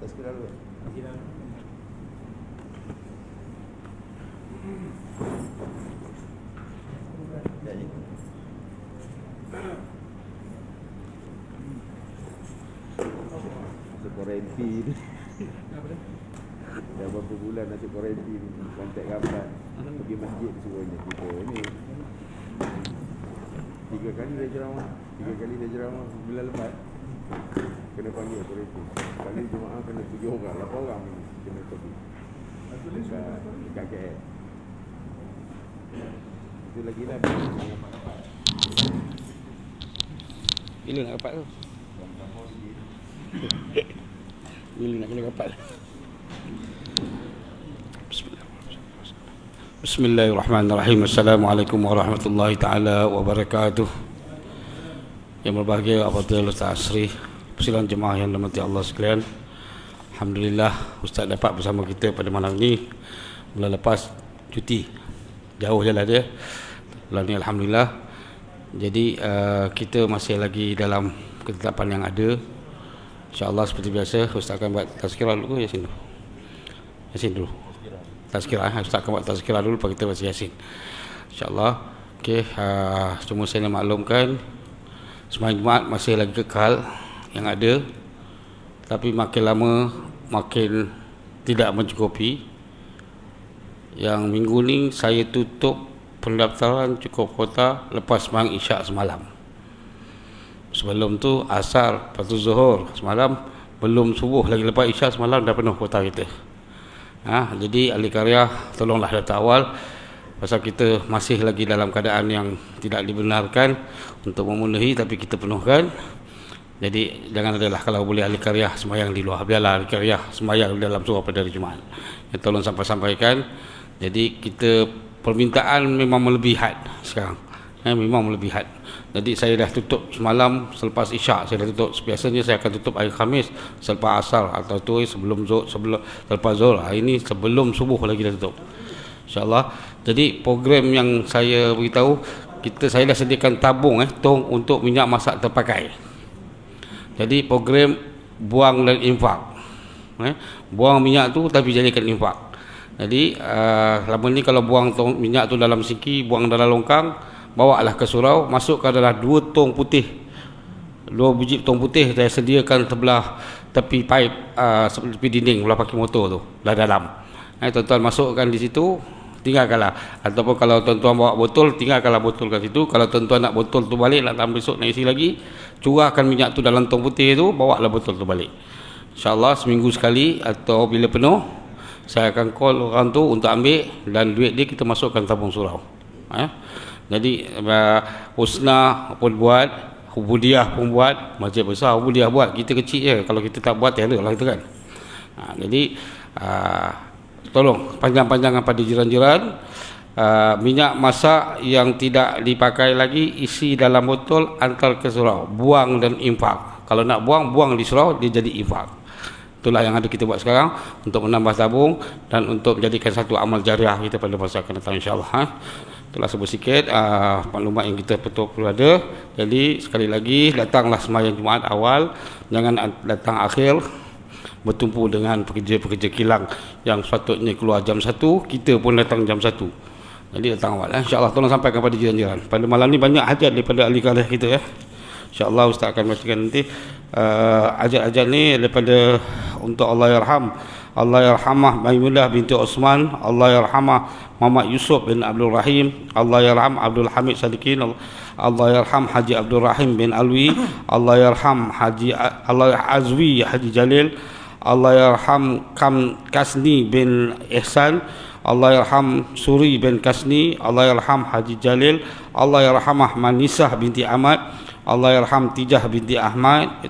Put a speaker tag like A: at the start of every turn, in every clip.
A: Tazkirah dulu. Jadi Sekorenti ni dah berapa bulan nasi korenti ni kontak gambar pergi masjid suruhnya kita ni 3 kali dia ceramah bulan lepas kena panggil korenti kali jemaah kena 7 orang 8 orang ni kena pergi dekat KL itu lagi lah
B: bila nak dapat tu bila nak kena dapat. Bismillahirrahmanirrahim. Assalamualaikum warahmatullahi taala wabarakatuh. Yang berbahagia Al-Fadhil Ustaz Asri, persilakan jemaah yang dirahmati Allah sekalian. Alhamdulillah Ustaz dapat bersama kita pada malam ni. Bulan lepas cuti, jauh jalan dia. Bulan ni alhamdulillah. Jadi kita masih lagi dalam ketetapan yang ada. InsyaAllah seperti biasa Ustaz akan buat tazkirah dulu ke Yasin dulu? Yasin dulu. Tazkirah, Ustaz akan buat tazkirah dulu lepas kita baca Yasin. InsyaAllah. Okey, cuma saya nak maklumkan sembahyang Jumaat masih lagi kekal yang ada. Tapi makin lama makin tidak mencukupi. Yang minggu ni saya tutup pendaftaran cukup kuota lepas sembahyang Isyak semalam. Sebelum tu asar, lepas tu zuhur semalam, belum subuh lagi lepas Isyak semalam dah penuh kuota kita. Jadi ahli karya tolonglah datang awal pasal kita masih lagi dalam keadaan yang tidak dibenarkan untuk memenuhi, tapi kita penuhkan. Jadi jangan adalah kalau boleh ahli karya sembahyang di luar, biarlah ahli karya sembahyang dalam surau pada hari Jumaat. Tolong sampaikan. Jadi kita permintaan memang melebihi had sekarang. Memang melebihi had. Jadi saya dah tutup semalam selepas Isyak saya dah tutup. Biasanya saya akan tutup hari Khamis selepas asar atau tu sebelum selepas zuhur. Hari ini sebelum subuh lagi dah tutup. InsyaAllah. Jadi program yang saya beritahu, saya dah sediakan tabung tong untuk minyak masak terpakai. Jadi program buang dan infak. Buang minyak tu tapi jadikan infak. Jadi lama ni kalau buang minyak tu dalam siki, buang dalam longkang, bawalah ke surau, masukkan adalah 2 tong putih, 2 biji tong putih saya sediakan sebelah tepi pipe, tepi dinding belah parking motor tu dah dalam. Tuan-tuan masukkan di situ, tinggalkanlah. Ataupun kalau tuan-tuan bawa botol, tinggalkanlah botol kat situ. Kalau tuan-tuan nak botol tu balik, nak tambah besok nak isi lagi, curahkan minyak tu dalam tong putih tu, bawalah botol tu balik. InsyaAllah seminggu sekali atau bila penuh saya akan call orang tu untuk ambil, dan duit dia kita masukkan tabung surau. Jadi Husna pun buat, Hubudiah pun buat, masjid besar Hubudiah buat, kita kecil je, kalau kita tak buat tiada lah kita kan. Jadi tolong panjang-panjangan pada jiran-jiran, minyak masak yang tidak dipakai lagi isi dalam botol, antar ke surau, buang dan infak. Kalau nak buang di surau, dia jadi infak. Itulah yang ada kita buat sekarang untuk menambah tabung dan untuk menjadikan satu amal jariah kita pada masa akan datang insyaAllah. Itulah sebut sikit maklumat yang kita perlu ada. Jadi sekali lagi, datanglah sembahyang Jumaat awal, jangan datang akhir bertumpu dengan pekerja-pekerja kilang yang sepatutnya keluar jam 1, kita pun datang jam 1. Jadi datang awal insyaAllah. Tolong sampaikan kepada jiran-jiran. Pada malam ni banyak hajat daripada ahli karya kita InsyaAllah Ustaz akan bacakan nanti ajat-ajat ni daripada untuk Allah yarhamah Maimunah binti Osman, Allah yarhamah Muhammad Yusuf bin Abdul Rahim, Allah yarham Abdul Hamid Sadiqin, Allah yarham Haji Abdul Rahim bin Alwi, Allah yarham Allah Azwi Haji Jalil, Allah yarham Kasni bin Ihsan, Allah yarham Suri bin Kasni, Allah yarham Haji Jalil, Allah yarhamah Manisah binti Ahmad, Allah yarham Tijah binti Ahmad,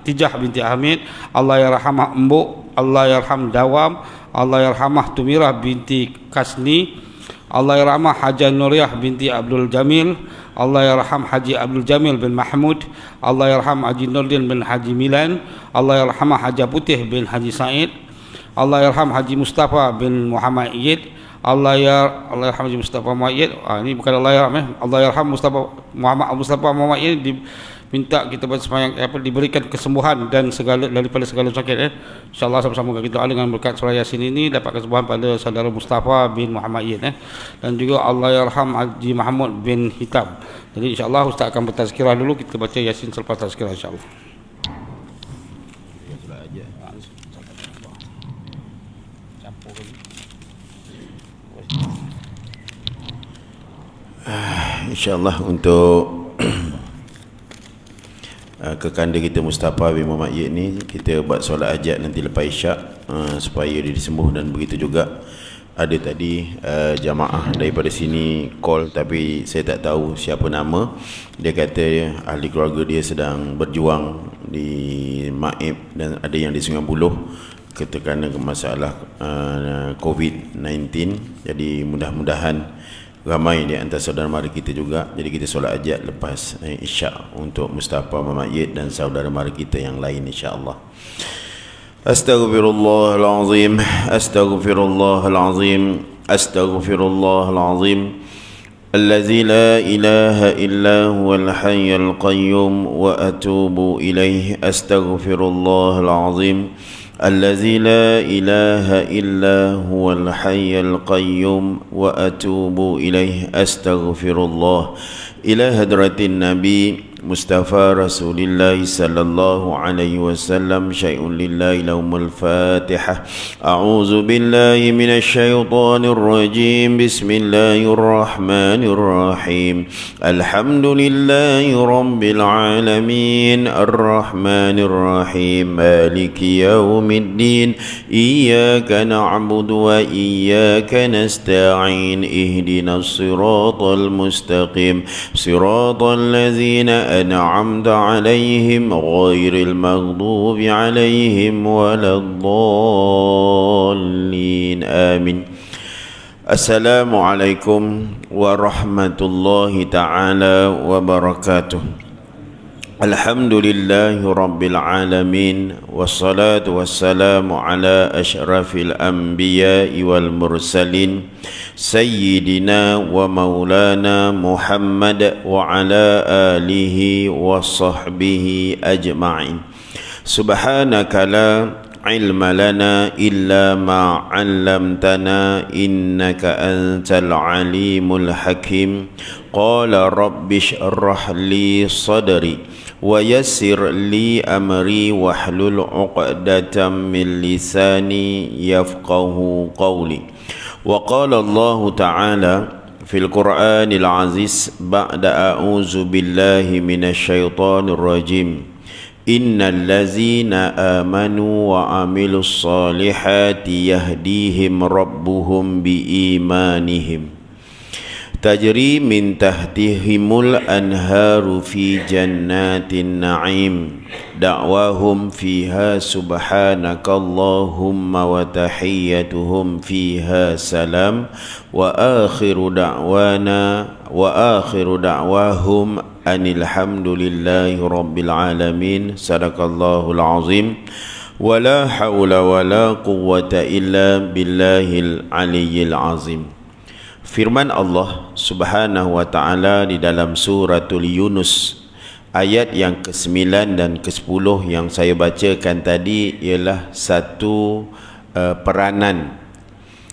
B: Allah yarhamah Mbok, Allah yarham Dawam, Allah yarhamah Tumirah binti Kasni, Allah yarhamah Hajan Nuriyah binti Abdul Jamil, Allah yarham Haji Abdul Jamil bin Mahmud, Allah yarham Haji Nurdin bin Haji Milan, Allah yarhamah Haji Putih bin Haji Said, Allah yarham Haji Mustafa bin Muhammad Iyid, Allah yarham Haji Mustafa Muhammad Iyid. Ini bukan Allah yarham Allah yarham Mustafa Muhammad Iyid minta kita bersemayang diberikan kesembuhan dan daripada segala sakit. InsyaAllah sama-sama kita doa dengan berkat surah Yasin ini dapat kesembuhan pada saudara Mustafa bin Muhammad Yin dan juga Allah yarham Haji Mahmud bin Hitam. Jadi insyaAllah Ustaz akan bertazkirah dulu, kita baca Yasin selepas tazkirah insyaAllah.
C: InsyaAllah untuk kekanda kita Mustafa bin Muhammad Yek ni, kita buat solat hajat nanti lepas isyak supaya dia disembuh. Dan begitu juga ada tadi jamaah daripada sini call, tapi saya tak tahu siapa nama. Dia kata ahli keluarga dia sedang berjuang di Maib dan ada yang di Sungai Buloh kerana masalah COVID-19. Jadi mudah-mudahan ramai di antara saudara mara kita juga. Jadi kita solat hajat lepas isyak untuk Mustafa Muhammad Yed dan saudara mara kita yang lain insya-Allah. Astaghfirullahalazim, astaghfirullahalazim, astaghfirullahalazim. Allazi la ilaha illa huwal hayyul qayyum wa atubu ilaihi. Astaghfirullahalazim. الذي لا إله إلا هو الحي القيوم وأتوب إليه. أستغفر الله. إلى حضرة النبي مصطفى رسول الله صلى الله عليه وسلم. شيء لله لوم الفاتحة. أعوذ بالله من الشيطان الرجيم. بسم الله الرحمن الرحيم. الحمد لله رب العالمين الرحمن الرحيم مالك يوم الدين. إياك نعبد وإياك نستعين. اهدنا الصراط المستقيم صراط الذين أنعمت عليهم غير المغضوب عليهم ولا الضالين آمين. السلام عليكم ورحمة الله تعالى وبركاته. الحمد لله رب العالمين والصلاة والسلام على أشرف الأنبياء والمرسلين سيدنا ومولانا محمد وعلى آله وصحبه أجمعين. سبحانك لا علم لنا إلا ما علمتنا إنك أنت العليم الحكيم. قال رب اشرح لي صدري ويسر لي أمري واحلل عقدة من لساني يفقه قولي. وقال الله تعالى في القرآن العزيز بعد أعوذ بالله من الشيطان الرجيم. إن الذين آمنوا وعملوا الصالحات يهديهم ربهم بإيمانهم تجري من تحتهم الأنهار في جنات النعيم دعواهم فيها سبحانك اللهم وتحيتهم فيها سلام وآخر دعواهم أن الحمد لله رب العالمين. صدق الله العظيم. ولا حول ولا قوة إلا بالله العلي العظيم. Firman Allah Subhanahu wa taala di dalam suratul Yunus ayat yang ke-9 dan ke-10 yang saya bacakan tadi ialah satu peranan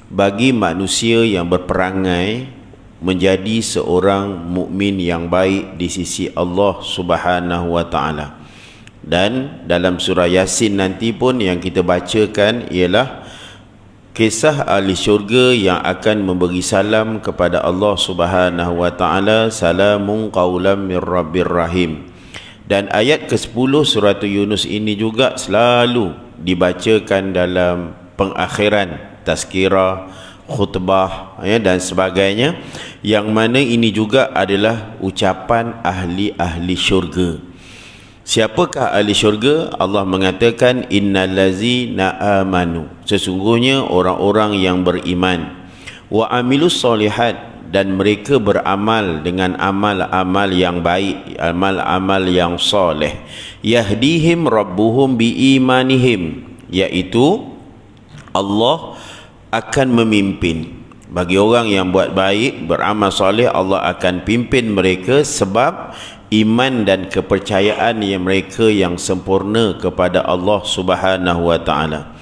C: bagi manusia yang berperangai menjadi seorang mukmin yang baik di sisi Allah Subhanahu wa taala. Dan dalam surah Yasin nanti pun yang kita bacakan ialah kisah ahli syurga yang akan memberi salam kepada Allah Subhanahu wa taala, salamun qaulam mir rabbir rahim. Dan ayat ke-10 surah Yunus ini juga selalu dibacakan dalam pengakhiran tazkirah, khutbah dan sebagainya, yang mana ini juga adalah ucapan ahli-ahli syurga. Siapakah ahli syurga? Allah mengatakan innallazina amanu, sesungguhnya orang-orang yang beriman, wa amilus solihat, dan mereka beramal dengan amal-amal yang baik, amal-amal yang soleh, yahdihim rabbuhum biimanihim, yaitu Allah akan memimpin. Bagi orang yang buat baik, beramal soleh, Allah akan pimpin mereka sebab iman dan kepercayaan yang mereka yang sempurna kepada Allah Subhanahu wa taala.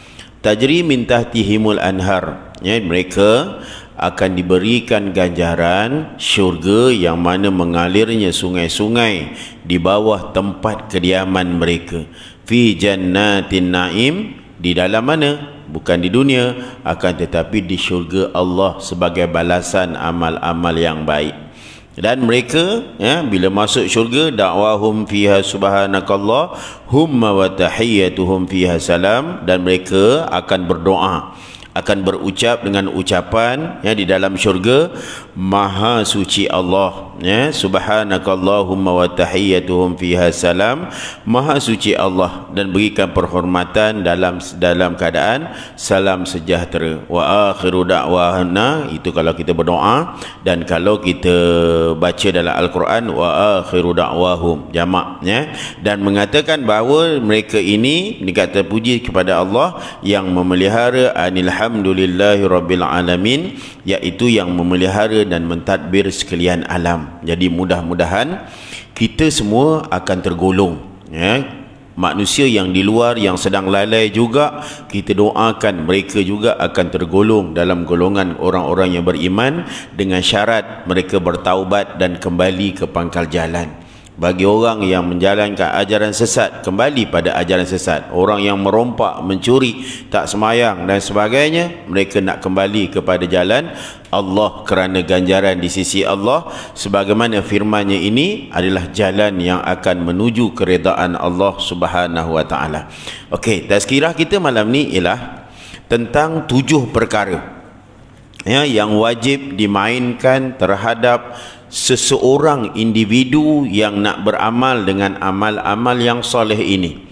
C: Tajri min tahtihimul anhar, ya, mereka akan diberikan ganjaran syurga yang mana mengalirnya sungai-sungai di bawah tempat kediaman mereka. Fi jannatin naim, di dalam mana? Bukan di dunia, akan tetapi di syurga Allah sebagai balasan amal-amal yang baik. Dan mereka, ya, bila masuk syurga, da'wahum fiha subhanakallah humma wa tahiyyatuhum fiha salam, dan mereka akan berdoa, akan berucap dengan ucapan, ya, di dalam syurga, maha suci Allah, ya, subhanakallahumma wa tahiyyatuhum fiha salam, maha suci Allah, dan berikan perhormatan dalam keadaan salam sejahtera. Wa akhiru da'wana, itu kalau kita berdoa. Dan kalau kita baca dalam Al-Quran, wa akhiru da'wahum, jamak, ya, dan mengatakan bahawa mereka ini dikata puji kepada Allah yang memelihara alhamdulillahi rabbil alamin, iaitu yang memelihara dan mentadbir sekalian alam. Jadi mudah-mudahan kita semua akan tergolong, ya, manusia yang di luar yang sedang lalai juga, kita doakan mereka juga akan tergolong dalam golongan orang-orang yang beriman, dengan syarat mereka bertaubat dan kembali ke pangkal jalan. Bagi orang yang menjalankan ajaran sesat, kembali pada ajaran sesat. Orang yang merompak, mencuri, tak semayang dan sebagainya, mereka nak kembali kepada jalan Allah kerana ganjaran di sisi Allah. Sebagaimana firman-Nya ini adalah jalan yang akan menuju keredaan Allah Subhanahu wa taala. Okey, tazkirah kita malam ni ialah tentang 7 perkara, ya, yang wajib dimainkan terhadap seseorang individu yang nak beramal dengan amal-amal yang soleh ini.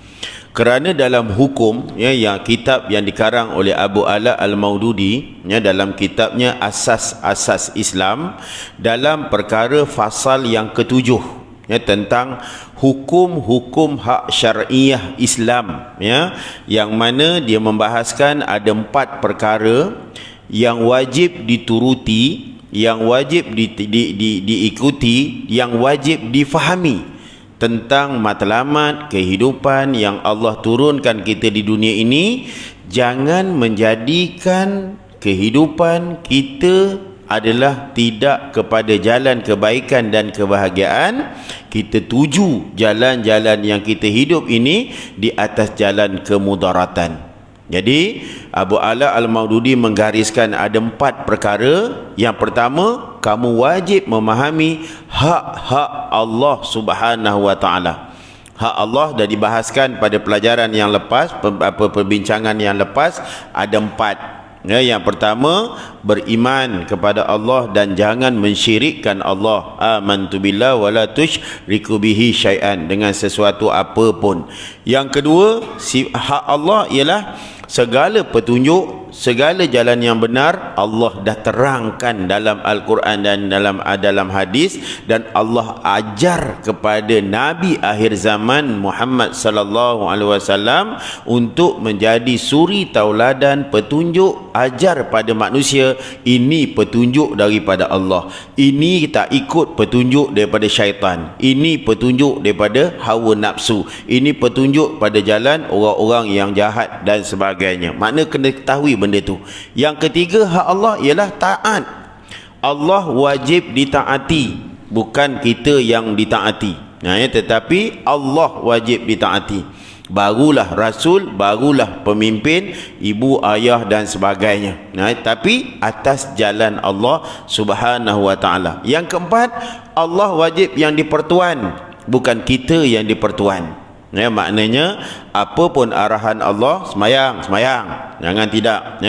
C: Kerana dalam hukum, ya, yang kitab yang dikarang oleh Abu Ala Al-Maududi, ya, dalam kitabnya Asas-Asas Islam, dalam perkara fasal yang ke-7, ya, tentang hukum-hukum hak syar'iyah Islam, ya, yang mana dia membahaskan ada 4 perkara yang wajib dituruti, yang wajib diikuti, yang wajib difahami tentang matlamat kehidupan yang Allah turunkan kita di dunia ini. Jangan menjadikan kehidupan kita adalah tidak kepada jalan kebaikan dan kebahagiaan. Kita tuju jalan-jalan yang kita hidup ini di atas jalan kemudaratan. Jadi Abu Ala Al-Maududi menggariskan ada 4 perkara. Yang pertama, kamu wajib memahami hak-hak Allah Subhanahu wa taala. Hak Allah dah dibahaskan pada pelajaran yang lepas, perbincangan yang lepas. Ada 4. Ya, yang pertama, beriman kepada Allah dan jangan mensyirikkan Allah. Amantu billah wa la tusyriku bihi syai'an, dengan sesuatu apapun. Yang kedua, hak Allah ialah segala petunjuk, segala jalan yang benar Allah dah terangkan dalam Al-Quran dan dalam hadis, dan Allah ajar kepada Nabi akhir zaman Muhammad sallallahu alaihi wasallam untuk menjadi suri tauladan petunjuk, ajar pada manusia ini petunjuk daripada Allah, ini tak ikut petunjuk daripada syaitan, ini petunjuk daripada hawa nafsu, ini petunjuk pada jalan orang-orang yang jahat dan sebagainya. Makna kena ketahui benda tu. Yang ketiga, hak Allah ialah taat. Allah wajib ditaati, bukan kita yang ditaati. Tetapi Allah wajib ditaati. Barulah rasul, barulah pemimpin, ibu, ayah dan sebagainya. Tapi atas jalan Allah Subhanahu wa taala. Yang keempat, Allah wajib yang dipertuan, bukan kita yang dipertuan. Maknanya apa pun arahan Allah, semayang, jangan tidak.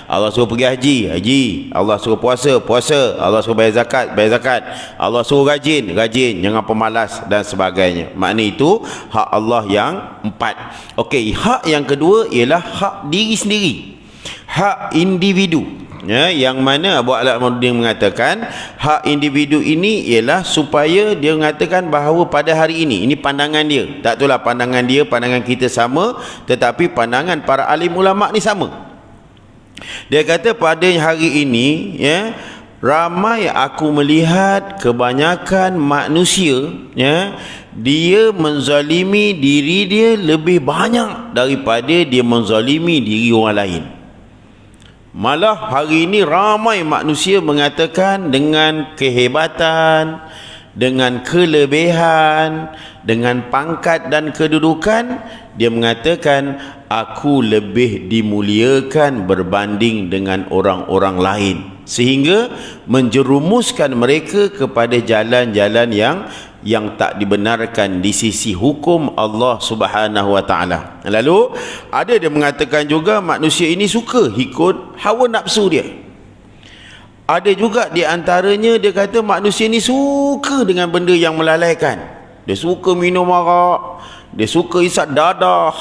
C: Allah suruh pergi haji, haji. Allah suruh puasa, puasa. Allah suruh bayar zakat, bayar zakat. Allah suruh rajin, rajin. Jangan pemalas dan sebagainya. Makna itu hak Allah yang 4. Okey, hak yang kedua ialah hak diri sendiri, hak individu. Yang mana Abu Ala Al-Maududi mengatakan hak individu ini ialah supaya dia mengatakan bahawa pada hari ini pandangan dia, tak itulah pandangan dia, pandangan kita sama, tetapi pandangan para alim ulama ni sama. Dia kata pada hari ini, ramai aku melihat kebanyakan manusia, ya, dia menzalimi diri dia lebih banyak daripada dia menzalimi diri orang lain. Malah hari ini ramai manusia mengatakan dengan kehebatan, dengan kelebihan, dengan pangkat dan kedudukan, dia mengatakan aku lebih dimuliakan berbanding dengan orang-orang lain, sehingga menjerumuskan mereka kepada jalan-jalan yang tak dibenarkan di sisi hukum Allah Subhanahu wa taala. Lalu ada dia mengatakan juga manusia ini suka ikut hawa nafsu dia. Ada juga di antaranya dia kata manusia ni suka dengan benda yang melalaikan. Dia suka minum arak, dia suka isap dadah,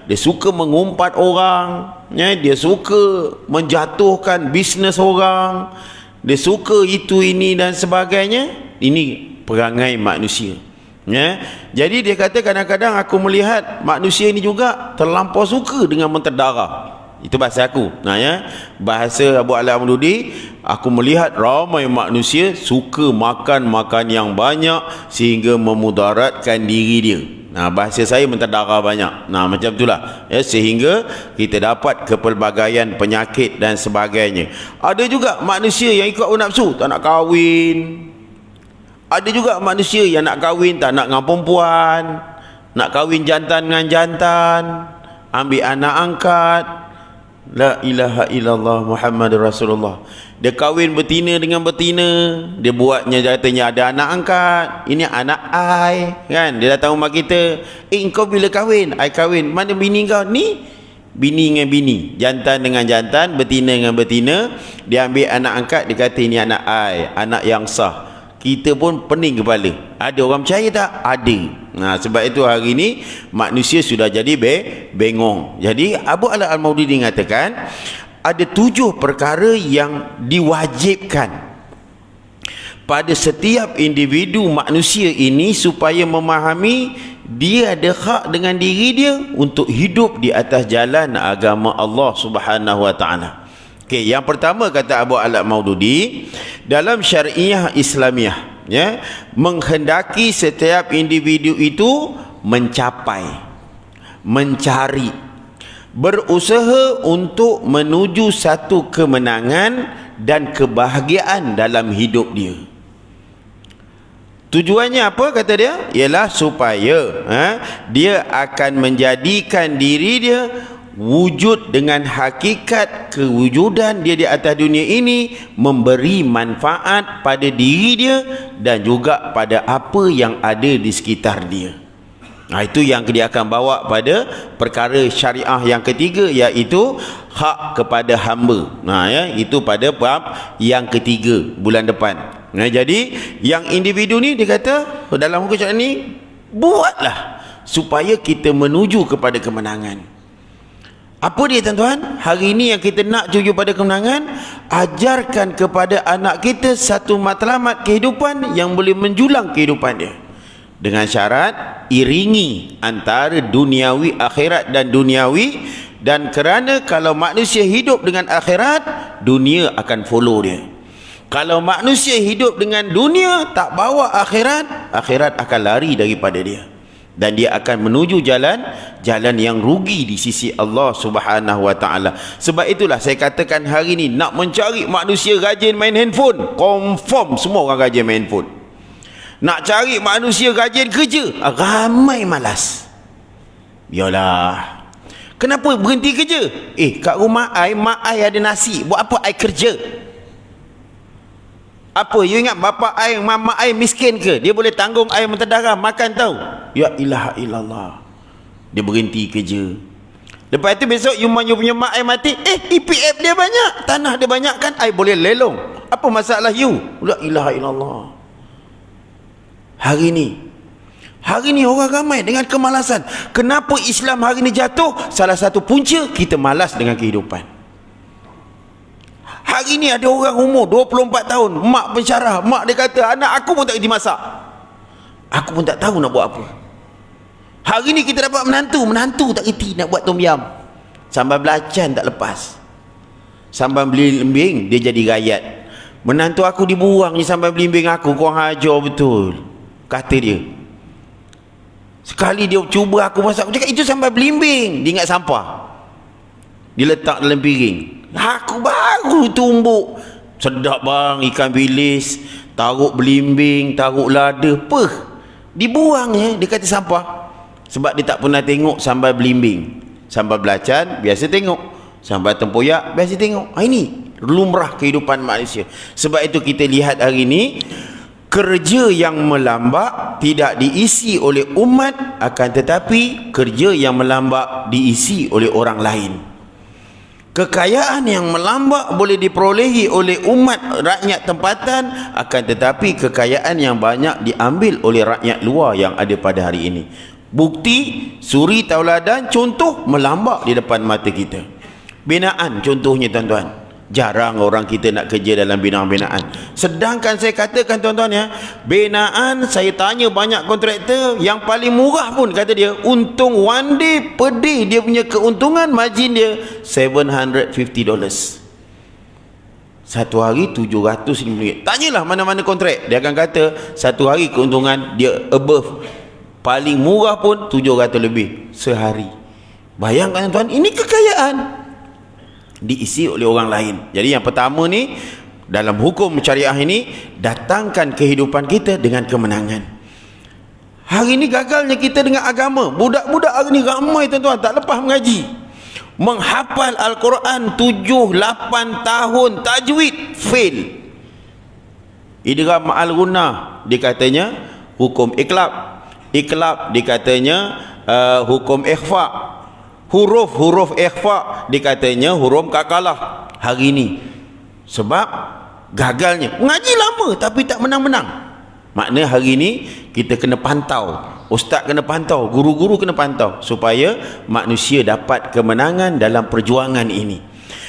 C: dia suka mengumpat orang, dia suka menjatuhkan bisnes orang, dia suka itu ini dan sebagainya. Ini perangai manusia. Jadi dia kata kadang-kadang aku melihat manusia ini juga terlampau suka dengan menterdara. Itu bahasa aku. Bahasa Abu Ala Maududi, aku melihat ramai manusia suka makan yang banyak sehingga memudaratkan diri dia. Bahasa saya menterdara banyak. Macam itulah. Sehingga kita dapat kepelbagaian penyakit dan sebagainya. Ada juga manusia yang ikut hawa nafsu, tak nak kahwin. Ada juga manusia yang nak kahwin tak nak dengan perempuan, nak kahwin jantan dengan jantan, ambil anak angkat. La ilaha illallah Muhammadur Rasulullah. Dia kahwin betina dengan betina, dia buatnya katanya ada anak angkat. Ini anak ai, kan? Dia datang rumah kita, kau bila kahwin? Ai kahwin. Mana bini kau? Ni bini dengan bini, jantan dengan jantan, betina dengan betina. Dia ambil anak angkat, dia kata ini anak ai, anak yang sah. Kita pun pening kepala. Ada orang percaya tak? Ada. Sebab itu hari ini manusia sudah jadi bengong. Jadi Abu Ala Al-Maududi mengatakan ada 7 perkara yang diwajibkan pada setiap individu manusia ini supaya memahami dia ada hak dengan diri dia untuk hidup di atas jalan agama Allah Subhanahu wa taala. Okey, yang pertama kata Abu Ala Maududi, dalam syariah Islamiah, menghendaki setiap individu itu mencapai, mencari, berusaha untuk menuju satu kemenangan dan kebahagiaan dalam hidup dia. Tujuannya apa kata dia? Ialah supaya dia akan menjadikan diri dia wujud dengan hakikat kewujudan dia di atas dunia ini, memberi manfaat pada diri dia dan juga pada apa yang ada di sekitar dia. Itu yang dia akan bawa pada perkara syariah yang ketiga, iaitu hak kepada hamba. Itu pada bab yang ketiga bulan depan. Jadi yang individu ni dia kata dalam hukum syariat ni, buatlah supaya kita menuju kepada kemenangan. Apa dia tuan-tuan? Hari ini yang kita nak tuju pada kemenangan, ajarkan kepada anak kita satu matlamat kehidupan yang boleh menjulang kehidupan dia. Dengan syarat iringi antara duniawi akhirat dan duniawi, dan kerana kalau manusia hidup dengan akhirat, dunia akan follow dia. Kalau manusia hidup dengan dunia tak bawa akhirat, akhirat akan lari daripada dia. Dan dia akan menuju jalan yang rugi di sisi Allah Subhanahu wa taala. Sebab itulah saya katakan hari ini nak mencari manusia rajin main handphone, confirm semua orang rajin main handphone. Nak cari manusia rajin kerja, ramai malas. Biarlah. Kenapa berhenti kerja? Kat rumah ai, mak ai ada nasi, buat apa ai kerja? Apa, you ingat bapa ai, mama ai miskin ke? Dia boleh tanggung ai menterdara makan tahu? Ya ilaha illallah. Dia berhenti kerja. Lepas tu besok you punya mak ai mati, EPF dia banyak, tanah dia banyak kan, ai boleh lelong. Apa masalah you? La ilaha illallah. Hari ni orang ramai dengan kemalasan. Kenapa Islam hari ni jatuh? Salah satu punca kita malas dengan kehidupan. Hari ni ada orang umur 24 tahun, mak pensyarah, mak dia kata, anak aku pun tak kerti masak. Aku pun tak tahu nak buat apa. Hari ni kita dapat menantu tak kerti nak buat tom yam. Sambal belacan tak lepas. Sambal beli lembing, dia jadi rayat. Menantu aku dibuang je sampai belimbing aku, kau hajar betul, kata dia. Sekali dia cuba aku masak, aku cakap itu sampai belimbing. Dia ingat sampah, dia letak dalam piring. Aku baru tumbuk, sedap bang, ikan bilis, taruh belimbing, taruh lada, dibuang je. Dia kata sampah, sebab dia tak pernah tengok sambal belimbing. Sambal belacan biasa tengok, sambal tempoyak biasa tengok. Ini lumrah kehidupan manusia. Sebab itu kita lihat hari ini, kerja yang melambak tidak diisi oleh umat, akan tetapi kerja yang melambak diisi oleh orang lain. Kekayaan yang melambak boleh diperolehi oleh umat rakyat tempatan, akan tetapi kekayaan yang banyak diambil oleh rakyat luar yang ada pada hari ini. Bukti, suri tauladan, contoh melambak di depan mata kita. Binaan contohnya tuan-tuan, jarang orang kita nak kerja dalam binaan-binaan. Sedangkan saya katakan tuan-tuan ya, binaan saya tanya banyak kontraktor, yang paling murah pun kata dia, untung one day per day dia punya keuntungan margin dia $750. Satu hari RM750. Tanyalah mana-mana kontrak, dia akan kata satu hari keuntungan dia above, paling murah pun 700 lebih sehari. Bayangkan tuan-tuan, ini kekayaan diisi oleh orang lain. Jadi yang pertama ni, dalam hukum syariah ini, datangkan kehidupan kita dengan kemenangan. Hari ini gagalnya kita dengan agama. Budak-budak hari ini ramai tuan-tuan tak lepas mengaji, menghafal Al-Quran 7-8 tahun, tajwid fail. Idgham ma'al gunnah dikatanya hukum iqlab, iqlab dikatanya hukum ikhfa, huruf-huruf ikhfa dikatanya huruf kakalah hari ini. Sebab gagalnya mengaji lama tapi tak menang-menang. Makna hari ini kita kena pantau, ustaz kena pantau, guru-guru kena pantau, supaya manusia dapat kemenangan dalam perjuangan ini.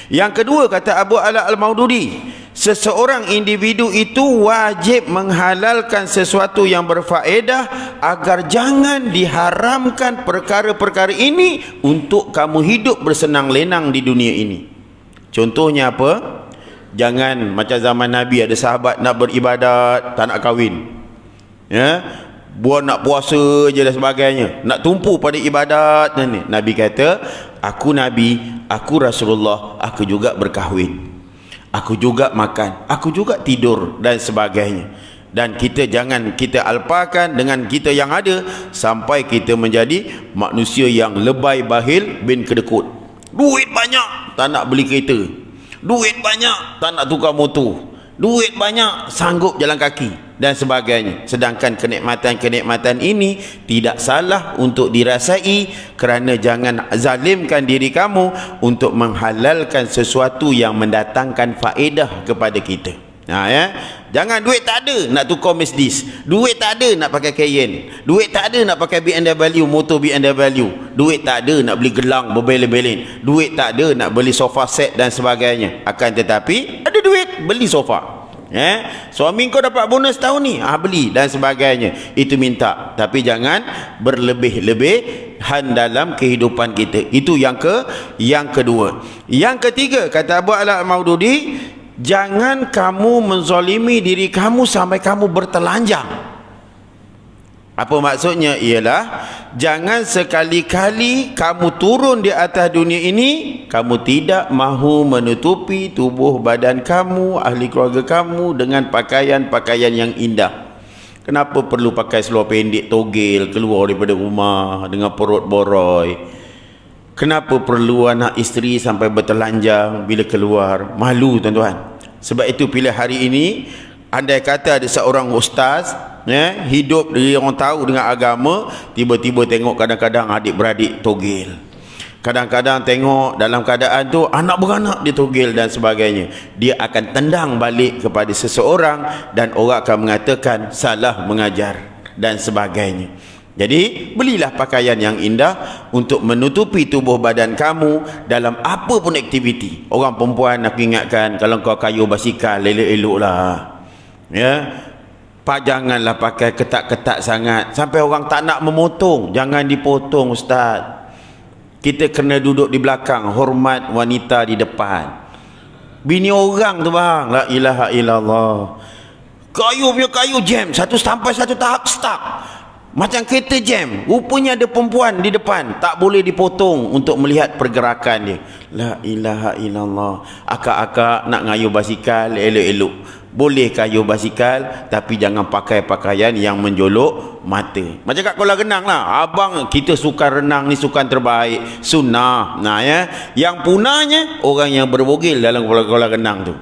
C: Yang kedua, kata Abu Ala Al-Maududi, seseorang individu itu wajib menghalalkan sesuatu yang berfaedah agar jangan diharamkan perkara-perkara ini untuk kamu hidup bersenang lenang di dunia ini. Contohnya apa? Jangan macam zaman Nabi, ada sahabat nak beribadat tak nak kahwin, ya, buat nak puasa je dan sebagainya, nak tumpu pada ibadat ni. Nabi kata, aku Nabi, aku Rasulullah, aku juga berkahwin, aku juga makan, aku juga tidur dan sebagainya. Dan kita jangan kita alpakan dengan kita yang ada sampai kita menjadi manusia yang lebay, bahil bin kedekut. Duit banyak tak nak beli kereta, duit banyak tak nak tukar motor, duit banyak sanggup jalan kaki dan sebagainya. Sedangkan kenikmatan-kenikmatan ini tidak salah untuk dirasai, kerana jangan zalimkan diri kamu untuk menghalalkan sesuatu yang mendatangkan faedah kepada kita. Ya, jangan duit tak ada nak tukar Mercedes, duit tak ada nak pakai Cayenne, duit tak ada nak pakai BMW, motor BMW, duit tak ada nak beli gelang berbelen-belen, duit tak ada nak beli sofa set dan sebagainya. Akan tetapi ada duit beli sofa. Suami kau dapat bonus tahun ni, beli dan sebagainya. Itu minta, tapi jangan berlebih-lebihan dalam kehidupan kita. Itu yang kedua. Yang ketiga, kata Abu Ala Al-Maududi, jangan kamu menzalimi diri kamu sampai kamu bertelanjang. Apa maksudnya? Ialah jangan sekali-kali kamu turun di atas dunia ini, kamu tidak mahu menutupi tubuh badan kamu, ahli keluarga kamu dengan pakaian-pakaian yang indah. Kenapa perlu pakai seluar pendek togel keluar daripada rumah dengan perut boroi? Kenapa perlu anak isteri sampai bertelanjang bila keluar? Malu tuan-tuan. Sebab itu bila hari ini, andai kata ada seorang ustaz, hidup dia orang tahu dengan agama, tiba-tiba tengok kadang-kadang adik-beradik togel, kadang-kadang tengok dalam keadaan tu anak beranak dia togel dan sebagainya, dia akan tendang balik kepada seseorang dan orang akan mengatakan salah mengajar dan sebagainya. Jadi belilah pakaian yang indah untuk menutupi tubuh badan kamu dalam apa pun aktiviti. Orang perempuan aku ingatkan, kalau kau kayuh basikal, elok-eloklah, ya, janganlah pakai ketat-ketat sangat sampai orang tak nak memotong. Jangan dipotong ustaz. Kita kena duduk di belakang, hormat wanita di depan. Bini orang tu bang, la ilaha illallah. Kayu punya kayu jam, sampai satu tahap stuck. Macam kereta jam. Rupanya ada perempuan di depan, tak boleh dipotong untuk melihat pergerakan dia. La ilaha illallah. Akak-akak nak ngayuh basikal elok-elok. Boleh kayuh basikal, tapi jangan pakai pakaian yang menjolok mata. Macam kat kolam renang lah. Abang, kita sukan renang ni sukan terbaik, sunnah. Nah ya, yang punahnya orang yang berbogel dalam kolam renang tu.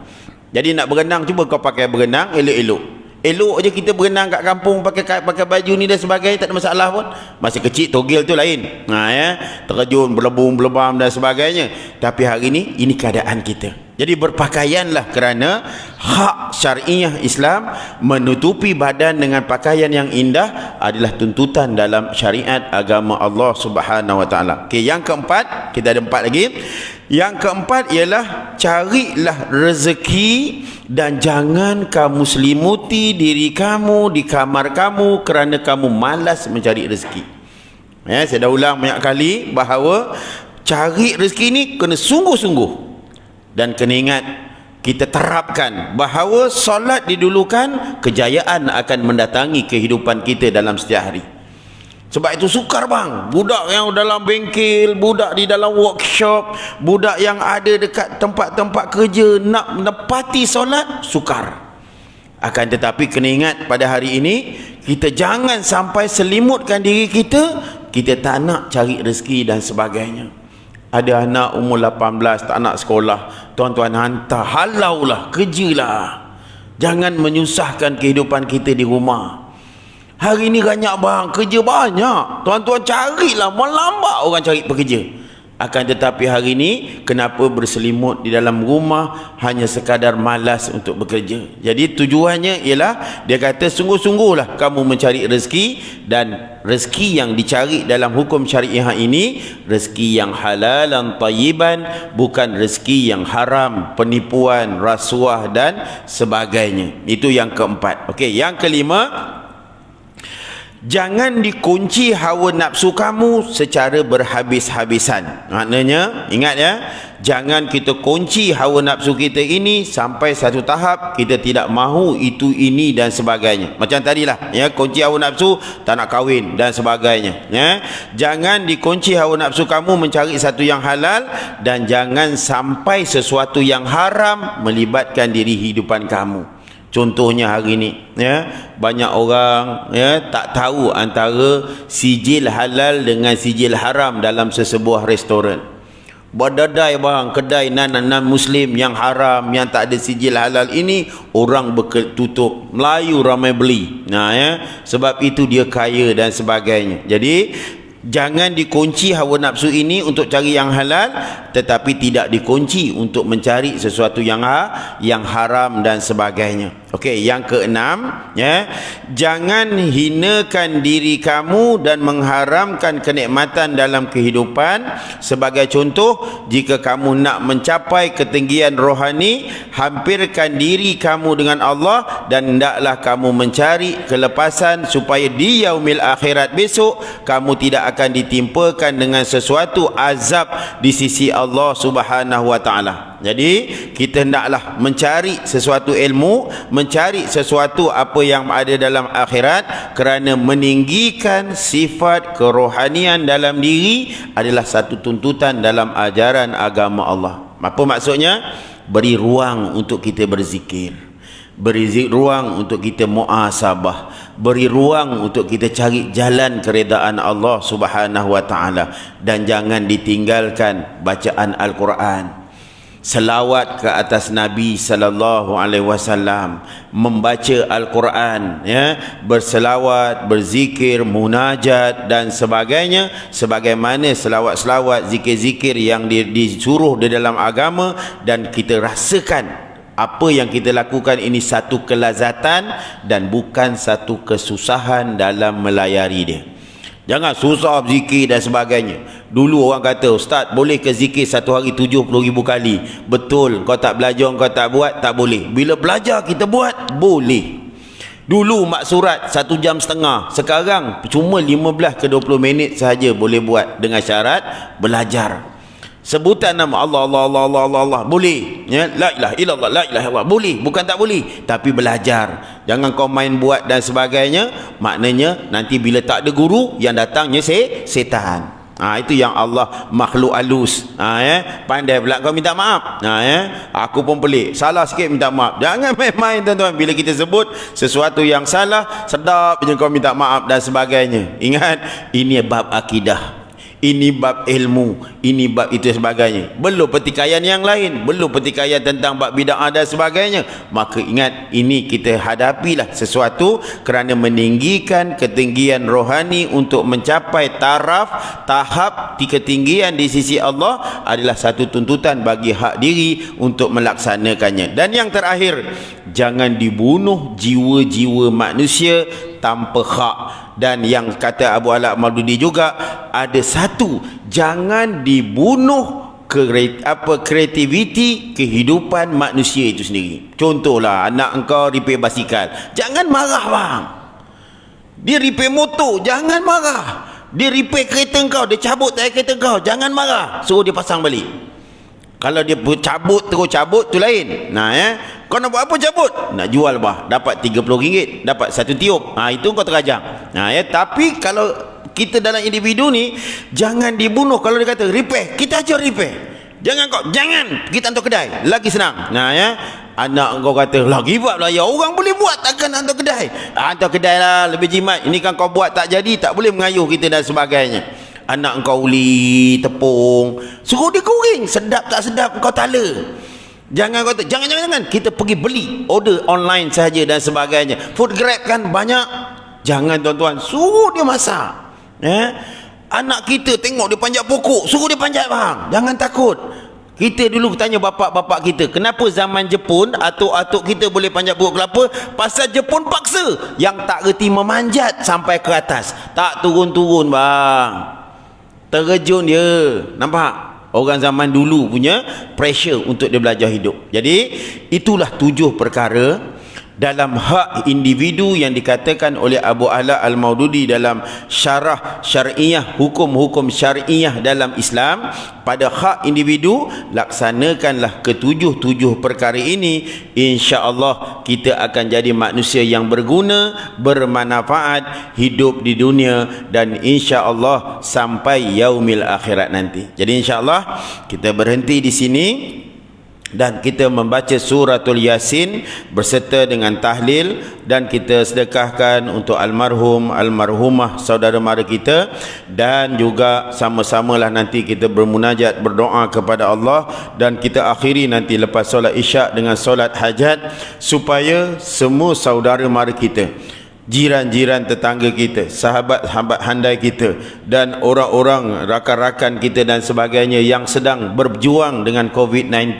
C: Jadi nak berenang, cuba kau pakai berenang elok-elok. Elok je kita berenang kat kampung pakai baju ni dan sebagainya, tak ada masalah pun. Masa kecil togel tu lain. Ya, terjun berlebam dan sebagainya. Tapi hari ni ini keadaan kita. Jadi berpakaianlah kerana hak syariah Islam menutupi badan dengan pakaian yang indah adalah tuntutan dalam syariat agama Allah Subhanahu Wa Taala. Okey, yang keempat, kita ada 4 lagi. Yang keempat ialah carilah rezeki dan jangan kamu selimuti diri kamu di kamar kamu kerana kamu malas mencari rezeki. Ya, saya dah ulang banyak kali bahawa cari rezeki ni kena sungguh-sungguh. Dan kena ingat, kita terapkan bahawa solat didulukan, kejayaan akan mendatangi kehidupan kita dalam setiap hari. Sebab itu sukar bang, budak yang dalam bengkel, budak di dalam workshop, budak yang ada dekat tempat-tempat kerja nak menepati solat, sukar. Akan tetapi kena ingat, pada hari ini kita jangan sampai selimutkan diri kita tak nak cari rezeki dan sebagainya. Ada anak umur 18 tak nak sekolah, tuan-tuan hantar, halaulah, kerjalah. Jangan menyusahkan kehidupan kita di rumah. Hari ni banyak bang, kerja banyak. Tuan-tuan carilah, melambat orang cari pekerja. Akan tetapi hari ini kenapa berselimut di dalam rumah hanya sekadar malas untuk bekerja. Jadi tujuannya ialah dia kata sungguh-sungguhlah kamu mencari rezeki, dan rezeki yang dicari dalam hukum syariah ini rezeki yang halalan tayyiban, bukan rezeki yang haram, penipuan, rasuah dan sebagainya. Itu yang keempat. Okey, yang kelima, jangan dikunci hawa nafsu kamu secara berhabis-habisan. Maknanya, ingat ya, jangan kita kunci hawa nafsu kita ini sampai satu tahap kita tidak mahu itu, ini dan sebagainya. Macam tadilah, ya, kunci hawa nafsu tak nak kahwin dan sebagainya. Ya, jangan dikunci hawa nafsu kamu mencari satu yang halal, dan jangan sampai sesuatu yang haram melibatkan diri hidupan kamu. Contohnya hari ni, ya, banyak orang ya tak tahu antara sijil halal dengan sijil haram dalam sesebuah restoran. Berdadai bang, kedai nan muslim yang haram, yang tak ada sijil halal ini orang tutup. Melayu ramai beli. Nah ya, sebab itu dia kaya dan sebagainya. Jadi jangan dikunci hawa nafsu ini untuk cari yang halal, tetapi tidak dikunci untuk mencari sesuatu yang haram dan sebagainya. Okey, yang keenam, ya, jangan hinakan diri kamu dan mengharamkan kenikmatan dalam kehidupan. Sebagai contoh, jika kamu nak mencapai ketinggian rohani, hampirkan diri kamu dengan Allah dan hendaklah kamu mencari kelepasan supaya di yaumil akhirat besok kamu tidak akan ditimpakan dengan sesuatu azab di sisi Allah Subhanahu Wa Taala. Jadi kita hendaklah mencari sesuatu ilmu, mencari sesuatu apa yang ada dalam akhirat, kerana meninggikan sifat kerohanian dalam diri adalah satu tuntutan dalam ajaran agama Allah. Apa maksudnya? Beri ruang untuk kita berzikir, beri ruang untuk kita muasabah, beri ruang untuk kita cari jalan keredaan Allah Subhanahu Wa Taala, dan jangan ditinggalkan bacaan Al-Quran, selawat ke atas Nabi sallallahu alaihi wasallam, membaca Al-Quran, ya, berselawat, berzikir, munajat dan sebagainya, sebagaimana selawat-selawat, zikir-zikir yang disuruh di dalam agama, dan kita rasakan apa yang kita lakukan ini satu kelazatan dan bukan satu kesusahan dalam melayari dia. Jangan susah berzikir dan sebagainya. Dulu orang kata, Ustaz, boleh ke zikir satu hari 70,000 kali? Betul, kau tak belajar, kau tak buat, tak boleh. Bila belajar kita buat, boleh. Dulu mak surat 1 jam setengah, sekarang cuma 15 ke 20 minit sahaja boleh buat, dengan syarat belajar. Sebutan nama Allah, Allah, Allah, Allah, Allah, Allah boleh, ya, la ilaha illallah, la ilaha illallah boleh, bukan tak boleh, tapi belajar. Jangan kau main buat dan sebagainya. Maknanya nanti bila tak ada guru, yang datangnya setan. Itu yang Allah makhluk halus. Pandai pula kau minta maaf. Aku pun pelik, salah sikit minta maaf. Jangan main-main tuan-tuan. Bila kita sebut sesuatu yang salah, sedap je kau minta maaf dan sebagainya. Ingat, ini bab akidah, ini bab ilmu, ini bab itu sebagainya. Belum pertikaian yang lain, belum pertikaian tentang bab bid'ah dan sebagainya. Maka ingat, ini kita hadapilah sesuatu kerana meninggikan ketinggian rohani untuk mencapai tahap ketinggian di sisi Allah adalah satu tuntutan bagi hak diri untuk melaksanakannya. Dan yang terakhir, jangan dibunuh jiwa-jiwa manusia tanpa hak. Dan yang kata Abu Ala Al-Maududi juga ada satu, jangan dibunuh kreativiti kehidupan manusia itu sendiri. Contohlah, anak engkau repair basikal, jangan marah bang. Dia repair motor, jangan marah. Dia repair kereta engkau, dia cabut tayar kereta engkau, jangan marah, suruh dia pasang balik. Kalau dia terus cabut tu lain. Kau nak buat apa cabut? Nak jual bah, dapat RM30, dapat satu tiup. Itu kau terajang. Tapi kalau kita dalam individu ni, jangan dibunuh. Kalau dia kata repair, kita ajar repair. Jangan kita hantar kedai, lagi senang. Anak kau kata, lah give up lah ya, orang boleh buat, takkan hantar kedai. Hantar kedai lah, lebih jimat. Ini kan kau buat tak jadi, tak boleh mengayuh kita dan sebagainya. Anak kau uli tepung, suruh dia goreng, sedap tak sedap kau tala. Jangan kata jangan kita pergi beli, order online saja dan sebagainya. Food Grab kan banyak. Jangan tuan-tuan, suruh dia masak. Anak kita tengok dia panjat pokok, suruh dia panjat bang. Jangan takut. Kita dulu tanya bapak-bapak kita, kenapa zaman Jepun atuk-atuk kita boleh panjat pokok kelapa? Pasal Jepun paksa yang tak reti memanjat sampai ke atas, tak turun-turun bang. Terjun dia. Nampak? Orang zaman dulu punya pressure untuk dia belajar hidup. Jadi itulah 7 perkara dalam hak individu yang dikatakan oleh Abu Ala Al-Maududi dalam syarah syar'iyah, hukum-hukum syar'iyah dalam Islam. Pada hak individu, laksanakanlah ke-7 perkara ini, insya-Allah kita akan jadi manusia yang berguna, bermanfaat, hidup di dunia dan insya-Allah sampai yaumil akhirat nanti. Jadi insya-Allah kita berhenti di sini dan kita membaca suratul Yasin berserta dengan tahlil, dan kita sedekahkan untuk almarhum, almarhumah saudara mara kita, dan juga sama-samalah nanti kita bermunajat, berdoa kepada Allah, dan kita akhiri nanti lepas solat isyak dengan solat hajat, supaya semua saudara mara kita, jiran-jiran tetangga kita, sahabat-sahabat handai kita, dan orang-orang rakan-rakan kita dan sebagainya yang sedang berjuang dengan COVID-19,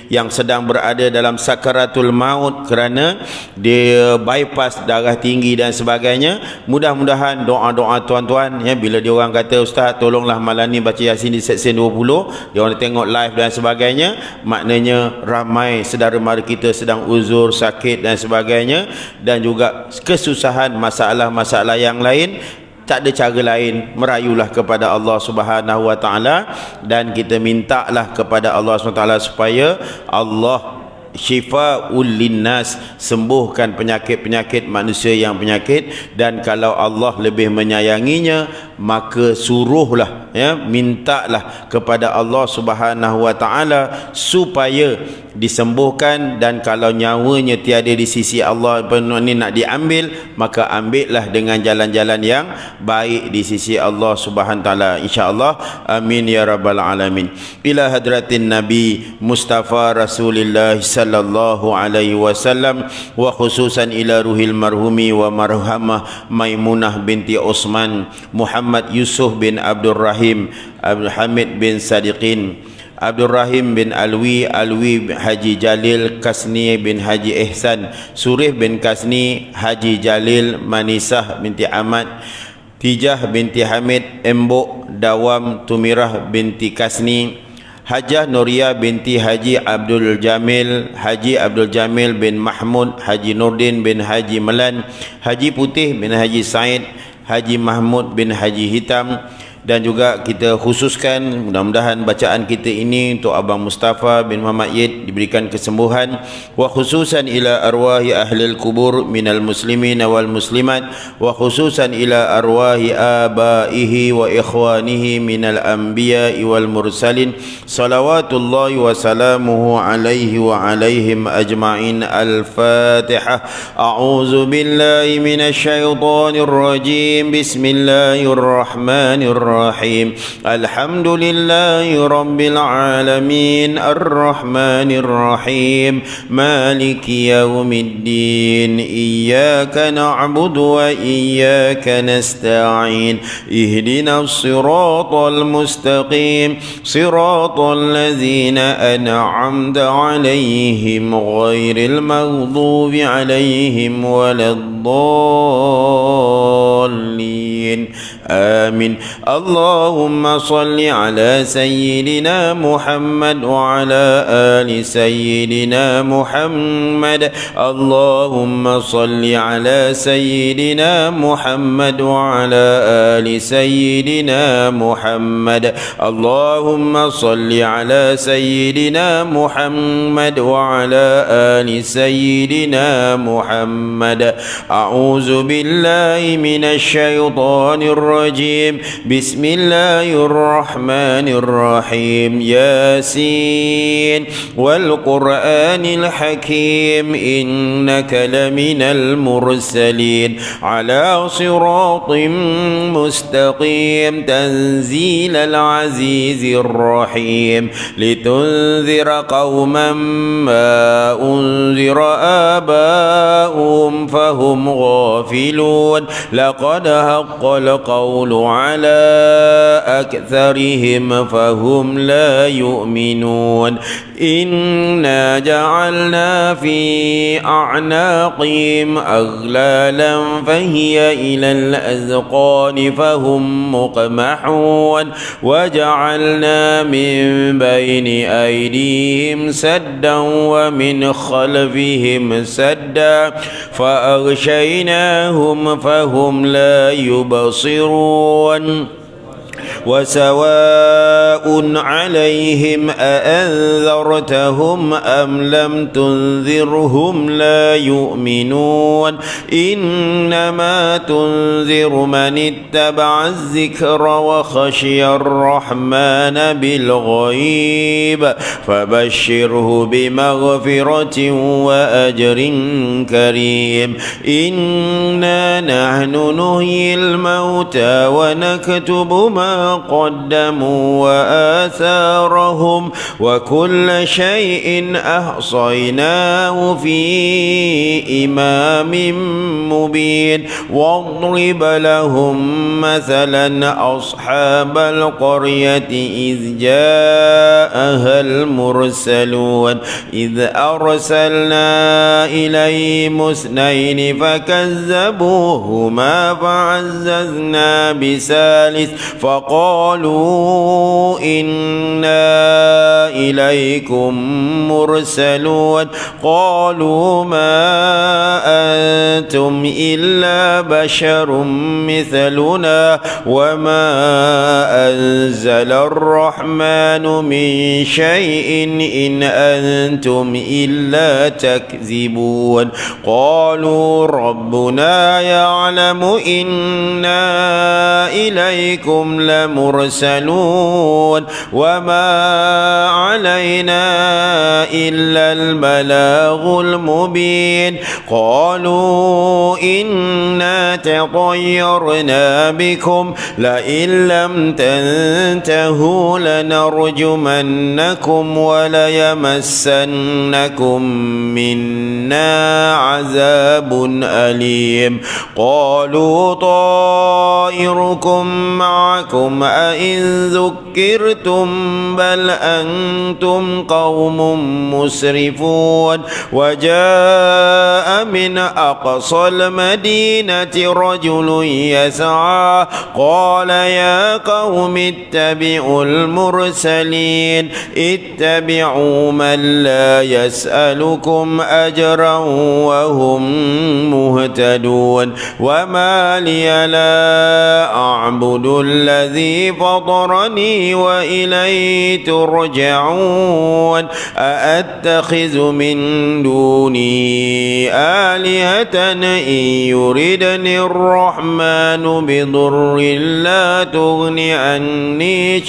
C: yang sedang berada dalam sakaratul maut kerana dia bypass darah tinggi dan sebagainya. Mudah-mudahan doa-doa tuan-tuan, bila dia orang kata, Ustaz tolonglah malam ni baca Yasin di seksyen 20, dia orang tengok live dan sebagainya, maknanya ramai saudara mara kita sedang uzur, sakit dan sebagainya, dan juga kesusahan, masalah-masalah yang lain. Tak ada cara lain, merayulah kepada Allah Subhanahu wa taala, dan kita mintalah kepada Allah Subhanahu wa taala supaya Allah syifa'ul linnas, sembuhkan penyakit-penyakit manusia yang penyakit. Dan kalau Allah lebih menyayanginya, maka suruhlah, mintalah kepada Allah Subhanahu wa taala supaya disembuhkan. Dan kalau nyawanya tiada di sisi Allah ni nak diambil, maka ambillah dengan jalan-jalan yang baik di sisi Allah Subhanahu wa taala, insyaallah. Amin ya rabbal alamin. Ila hadratin Nabi Mustafa Rasulillah sallallahu alaihi wasallam, wa khususan ila ruhil marhumi wa marhamah Maimunah binti Utsman, Muhammad Yusuf bin Abdul Rahim, Abdul Hamid bin Sadiqin, Abdul Rahim bin Alwi, Alwi Haji Jalil, Kasni bin Haji Ihsan, Surih bin Kasni, Haji Jalil, Manisah binti Ahmad, Tijah binti Hamid, Embok Dawam Tumirah binti Kasni, Hajah Nuria binti Haji Abdul Jamil, Haji Abdul Jamil bin Mahmud, Haji Nurdin bin Haji Melan, Haji Putih bin Haji Said, Haji Mahmud bin Haji Hitam, Dan juga kita khususkan mudah-mudahan bacaan kita ini untuk Abang Mustafa bin Muhammad Yid diberikan kesembuhan, wa khususan ila arwahi ahlil kubur minal muslimin wal muslimat, wa khususan ila arwahi abaihi wa ikhwanihi minal anbiya wal mursalin, salawatullahi wa salamuhu alaihi wa alaihim ajma'in. Al-Fatihah. A'udzu billahi minasy syaithanir rajim. Bismillahirrahmanirrahim. Alhamdulillahi rabbil alamin, arrahmanir rahim, maliki yaumiddin, iyyaka na'budu wa iyyaka nasta'in, ihdinas siratal mustaqim, siratal ladzina an'amta 'alaihim ghairil maghdubi 'alaihim waladdallin. Amin. Allahumma salli ala sayyidina Muhammad wa ala ali sayyidina Muhammad. Allahumma salli ala sayyidina Muhammad wa ala ali sayyidina Muhammad. Allahumma salli ala sayyidina Muhammad wa ala ali sayyidina Muhammad. A'udzu billahi minasy syaithanir rajim. Bismillahirrahmanirrahim. Yasin wal Qur'anil hakim, innaka laminal mursalin ala siratim mustaqim, tanzilal azizir rahim, litunzira qauman ma unzira aba'um fahum ghafilun, laqad haqqal qawlu ala aktharihim fahum la yu'minun. Inna ja'alna fi a'naqihim aghlalan fahiya ilal azqani fahum muqmahun, wa ja'alna min bayni aydihim saddan wa min khalfihim saddan fa aghshaynahum fahum la yubsirun. وسواء عليهم أأنذرتهم أم لم تنذرهم لا يؤمنون. إنما تنذر من اتبع الذكر وخشي الرحمن بالغيب فبشره بمغفرة وأجر كريم. إنا نحن نحيي الموتى ونكتب ما قدموا وآثارهم وكل شيء أحصيناه في إمام مبين. واضرب لهم مثلا أصحاب القرية إذ جاءها المرسلون إذ أرسلنا إليهم اثنين فكذبوهما فعززنا بثالث فقالوا إنا إليكم مرسلون. قالوا ما أنتم إلا بشر مثلنا وما أنزل الرحمن من شيء إن أنتم إلا تكذبون. قالوا ربنا يعلم إنا إليكم لمرسلون وما علينا إلا البلاغ المبين. قالوا إنا تطيرنا بكم لئن لم تنتهوا لنرجمنكم وليمسنكم منا عذاب أليم. قالوا طائركم معكم أئن ذكرتم بل أنتم قوم مسرفون. وجاء من أقصى المدينة رجل يسعى قال يا قوم اتبعوا المرسلين اتبعوا من لا يسألكم أجرا وهم مهتدون. وما لي لا أعبد الذي فطرني وإليه ترجعون أأتخذ من دونه آلهة إن يردني الرحمن بضر لا تغن عني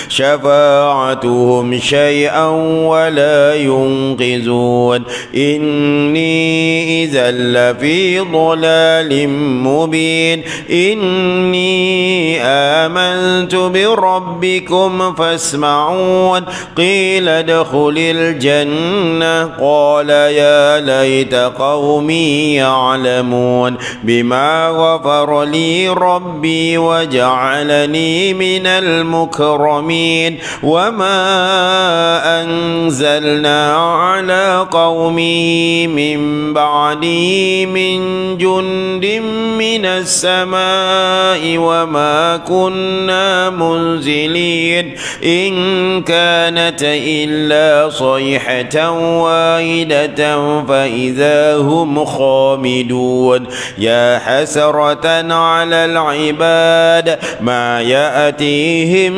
C: شفاعتهم شيئا ولا ينقذون إني إذا لفي ضلال مبين إني آمنت بربكم فاسمعون قيل ادخل الجنة قال يا ليت قومي يعلمون بما غفر لي ربي وجعلني من المكرمين وما أنزلنا على قومه من بعده من جند من السماء وما كنا منزلين إن كانت إلا صيحة واحدة فإذا هم خامدون يا حسرة على العباد ما يأتيهم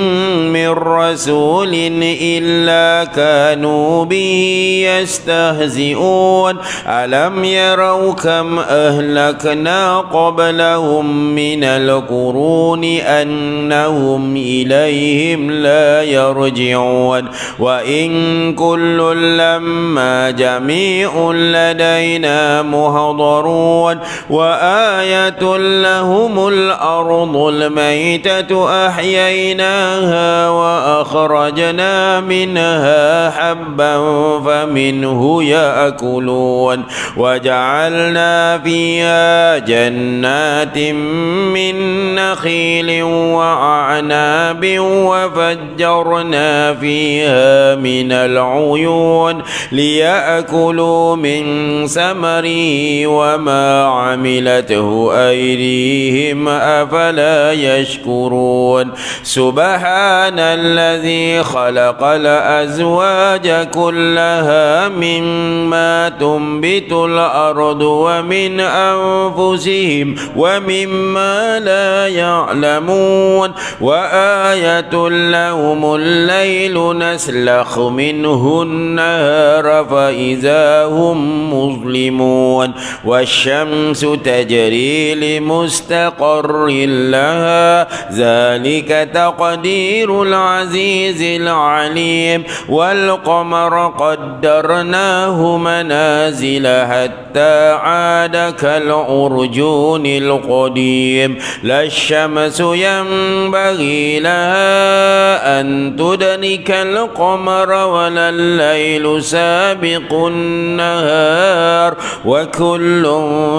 C: من رسول إلا كانوا به يستهزئون ألم يروا كم أهلكنا قبلهم من القرون أنهم إليهم لا يرجعون وإن كل لما جميع لدينا مهضرون وآية لهم الأرض الميتة أحييناها وأخرجنا منها حبا فمنه يأكلون وجعلنا فيها جنات من نخيل وأعناب وفجرنا فيها من العيون ليأكلوا من ثمره وما عملته أيديهم أفلا يشكرون سبحان الذي خلق الأزواج كلها مما تنبت الأرض ومن أنفسهم ومما لا يعلمون وآية لهم الليل نسلخ منه النهار فإذا هم مظلمون والشمس تجري لمستقر لها ذلك تقدير العزيز العليم والقمر قدرناه منازل حتى عاد كالعرجون القديم لا الشمس ينبغي لها أن تدرك القمر ولا الليل سابق النهار وكل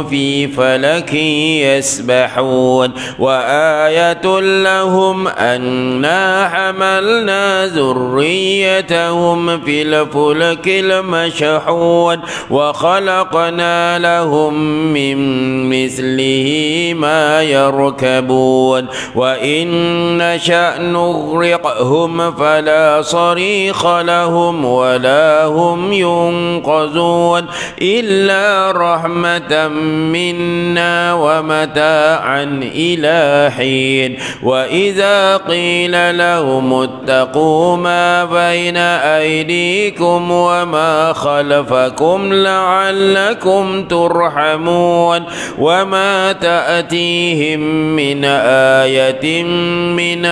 C: في فلك يسبحون وآية لهم أنا حملنا ذريتهم في الفلك المشحون وخلقنا لهم من مثله ما يركبون وإن نشأ نغرقهم فلا صريخ لهم ولا هم ينقذون إلا رحمة منا ومتاعا إلى حين وإذا قيل لهم اتقوا ما بين أيديكم وما خلفكم لعلكم ترحمون وما تأتيهم من آية من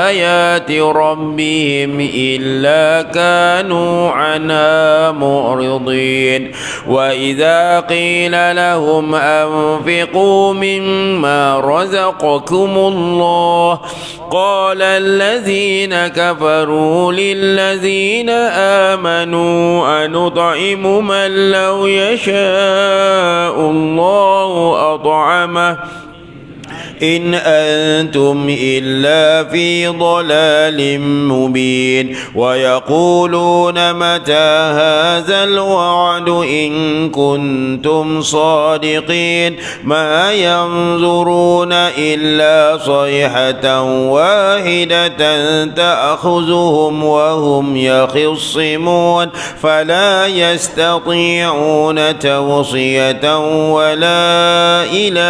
C: آيات ربهم إلا كانوا عنها معرضين وإذا قيل لهم أنفقوا مما رزقكم الله قال الذين كفروا للذين آمنوا أنطعم من لو يشاء الله أطعمه إن أنتم إلا في ضلال مبين ويقولون متى هذا الوعد إن كنتم صادقين ما ينظرون إلا صيحة واحدة تأخذهم وهم يخصمون فلا يستطيعون توصية ولا إلى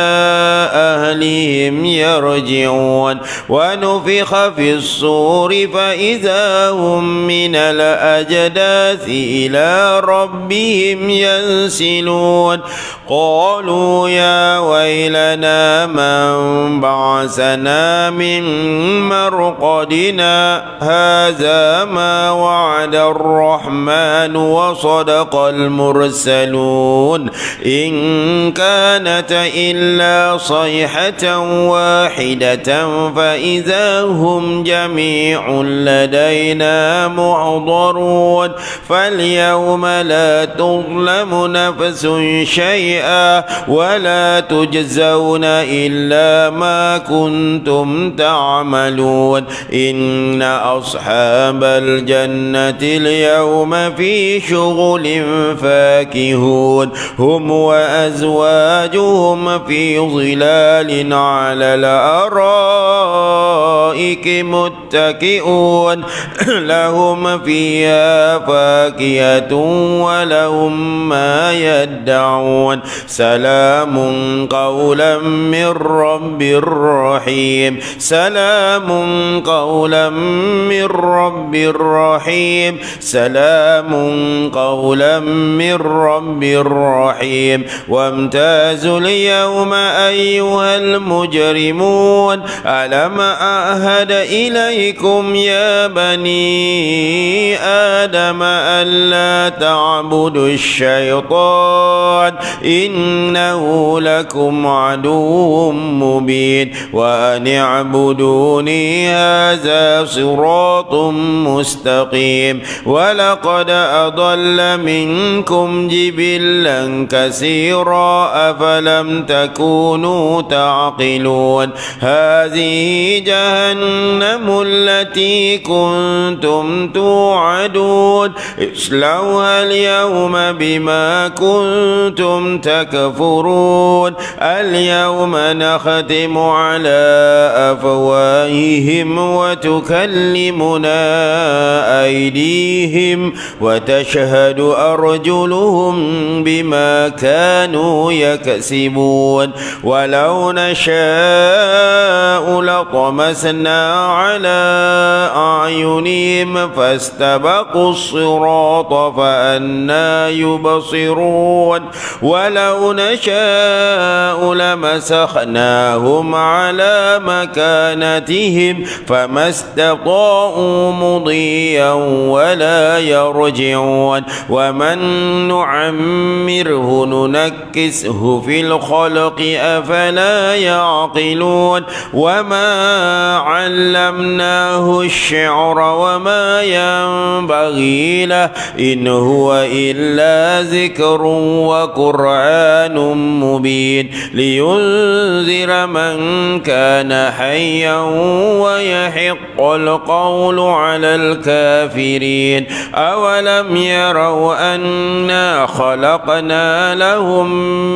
C: أهل ربهم يرجعون ونفخ في الصور فإذا هم من الأجداث إلى ربهم ينسلون قالوا يا ويلنا من بعثنا من مرقدنا هذا ما وعد الرحمن وصدق المرسلون إن كانت إلا صيحة واحدة فإذا هم جميع لدينا محضرون فاليوم لا تظلم نفس شيئا ولا تجزون إلا ما كنتم تعملون إن أصحاب الجنة اليوم في شغل فاكهون هم وأزواجهم في ظلال على الأرائك متكئون لهم فيها فاكهة ولهم ما يدعون سلام قولا من رب رحيم سلام قولا من رب رحيم سلام قولا من رب رحيم وامتازوا اليوم أيها المجرمون ألم أعهد إليكم يا بني آدم ألا تعبدوا الشيطان إنه لكم عدو مبين وأن اعبدوني هذا صراط مستقيم ولقد أضل منكم جبلا كثيرا أفلم تكونوا تعقلون هذه جهنم التي كنتم توعدون اصلوها اليوم بما كنتم تكفرون اليوم نختم على أفواههم وتكلمنا أيديهم وتشهد أرجلهم بما كانوا يكسبون ولو نشاء لطمسنا على أعينهم فاستبقوا الصراط فأنى يبصرون ولو نشاء لمسخناهم على مكانتهم فما استطاعوا مضيا ولا يرجعون ومن نعمره ننكسه في الخلق أفلا يعقلون وما علمناه الشعر وما ينبغي له إن هو إلا ذكر وقرآن مبين لينذر من كان حيا ويحق القول على الكافرين أولم يروا أنا خلقنا لهم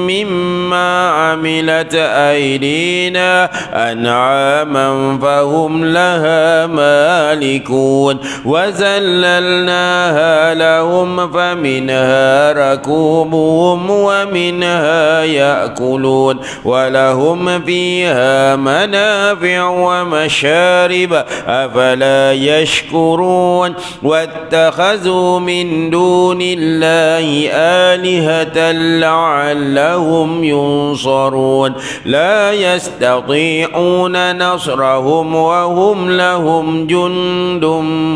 C: مما عملت أيدينا أنعاما فهم لها مالكون وذللناها لهم فمنها ركوبهم ومنها يأكلون ولهم فيها منافع ومشارب أفلا يشكرون واتخذوا من دون الله آلهة لعلهم ينصرون لا يستطيعون نصرهم وهم لهم جند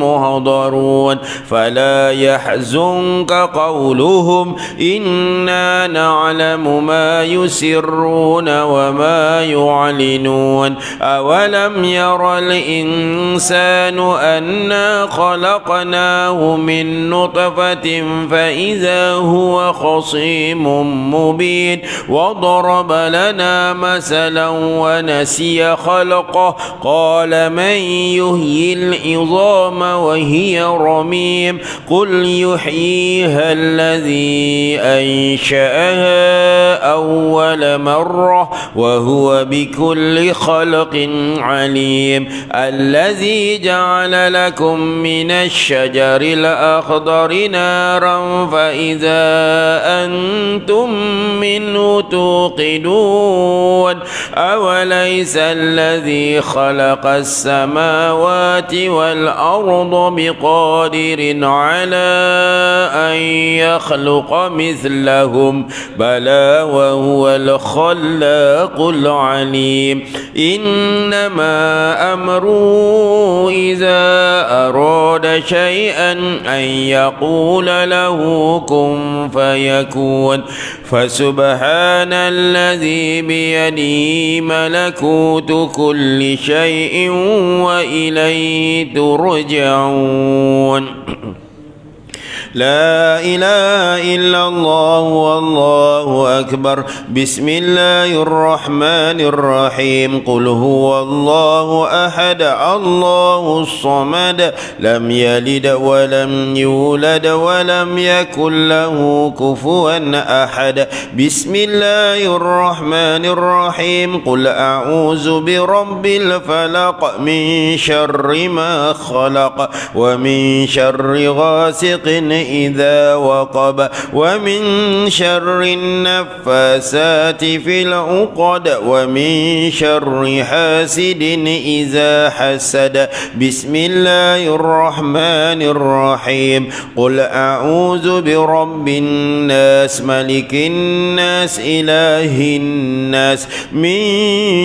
C: محضرون فلا يحزنك قولهم إنا نعلم ما يسرون وما يعلنون أولم ير الإنسان أنا خلقناه من نطفة فإذا هو خصيم مبين وضرب لنا مثلا ونسي خلقه قال من يحيي العظام وهي رميم قل يحييها الذي أنشأها أول مرة وهو بكل خلق عليم الذي جعل لكم من الشجر الأخضر نارا فإذا أنتم منه توقدون أوليس الذي خلق السماوات والأرض بقادر على أن يخلق مثلهم بلى وهو الخلاق العليم إنما أمره إذا أراد شيئا أن يقول له كن فيكون فسبحان الذي بيده ملكوت كل شيء وإليه ترجعون لا إله إلا الله والله أكبر بسم الله الرحمن الرحيم قل هو الله أحد الله الصمد لم يلد ولم يولد ولم يكن له كفوا أحد بسم الله الرحمن الرحيم قل أعوذ برب الفلق من شر ما خلق ومن شر غاسق إذا وقب ومن شر النفاسات في العقد ومن شر حاسد إذا حسد بسم الله الرحمن الرحيم قل أعوذ برب الناس ملك الناس إله الناس من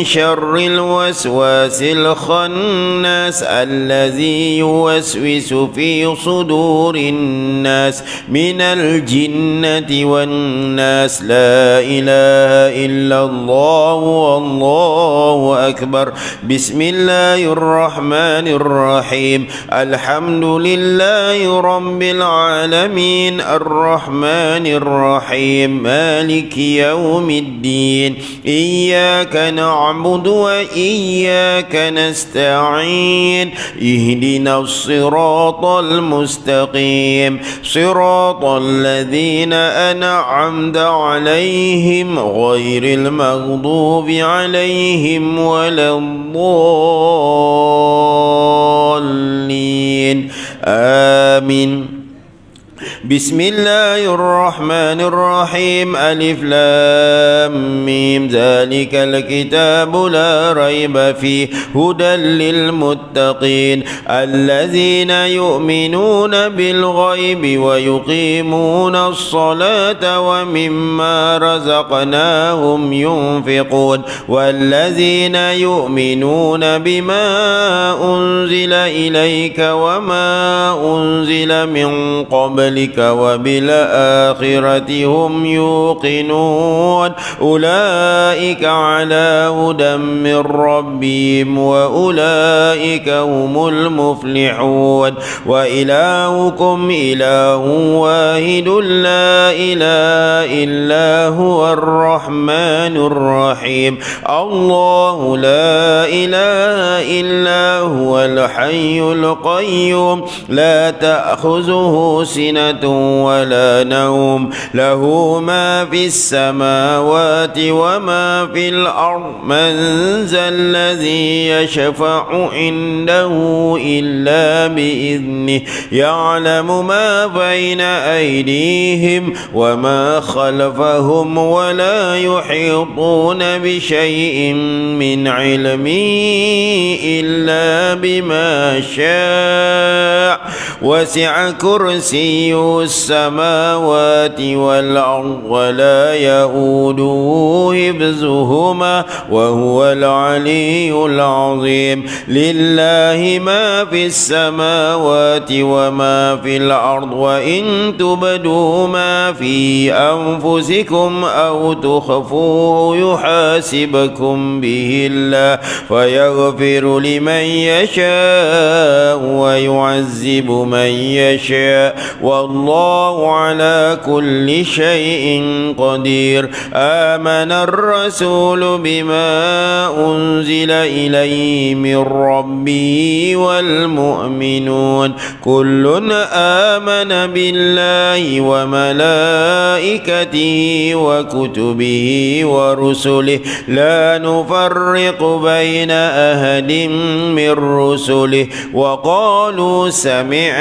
C: شر الوسواس الخناس الذي يوسوس في صدور الناس من الجنة والناس لا إله إلا الله والله أكبر بسم الله الرحمن الرحيم الحمد لله رب العالمين الرحمن الرحيم مالك يوم الدين إياك نعبد وإياك نستعين اهدنا الصراط المستقيم صراط الذين أنعمت عليهم غير المغضوب عليهم ولا الضالين آمين بسم الله الرحمن الرحيم ألف لام ميم ذلك الكتاب لا ريب فيه هدى للمتقين الذين يؤمنون بالغيب ويقيمون الصلاة ومما رزقناهم ينفقون والذين يؤمنون بما أنزل إليك وما أنزل من قبلك وبالآخرة هم يوقنون أولئك على هدى من ربهم وأولئك هم المفلحون وإلهكم إله واحد لا إله إلا هو الرحمن الرحيم الله لا إله إلا هو الحي القيوم لا تأخذه سنة ولا نوم له ما في السماوات وما في الأرض من ذا الذي يشفع عنده إلا بإذنه يعلم ما بين أيديهم وما خلفهم ولا يحيطون بشيء من علمه إلا بما شاء وسع كرسيه السماوات والأرض ولا يؤوده حفظهما وهو العلي العظيم لله ما في السماوات وما في الأرض وإن تبدوا ما في أنفسكم أو تخفوه يحاسبكم به الله فيغفر لمن يشاء ويعذب من يشاء والله على كل شيء قدير آمن الرسول بما أنزل إليه من ربه والمؤمنون كل آمن بالله وملائكته وكتبه ورسله لا نفرق بين أحد من رسله وقالوا سمعنا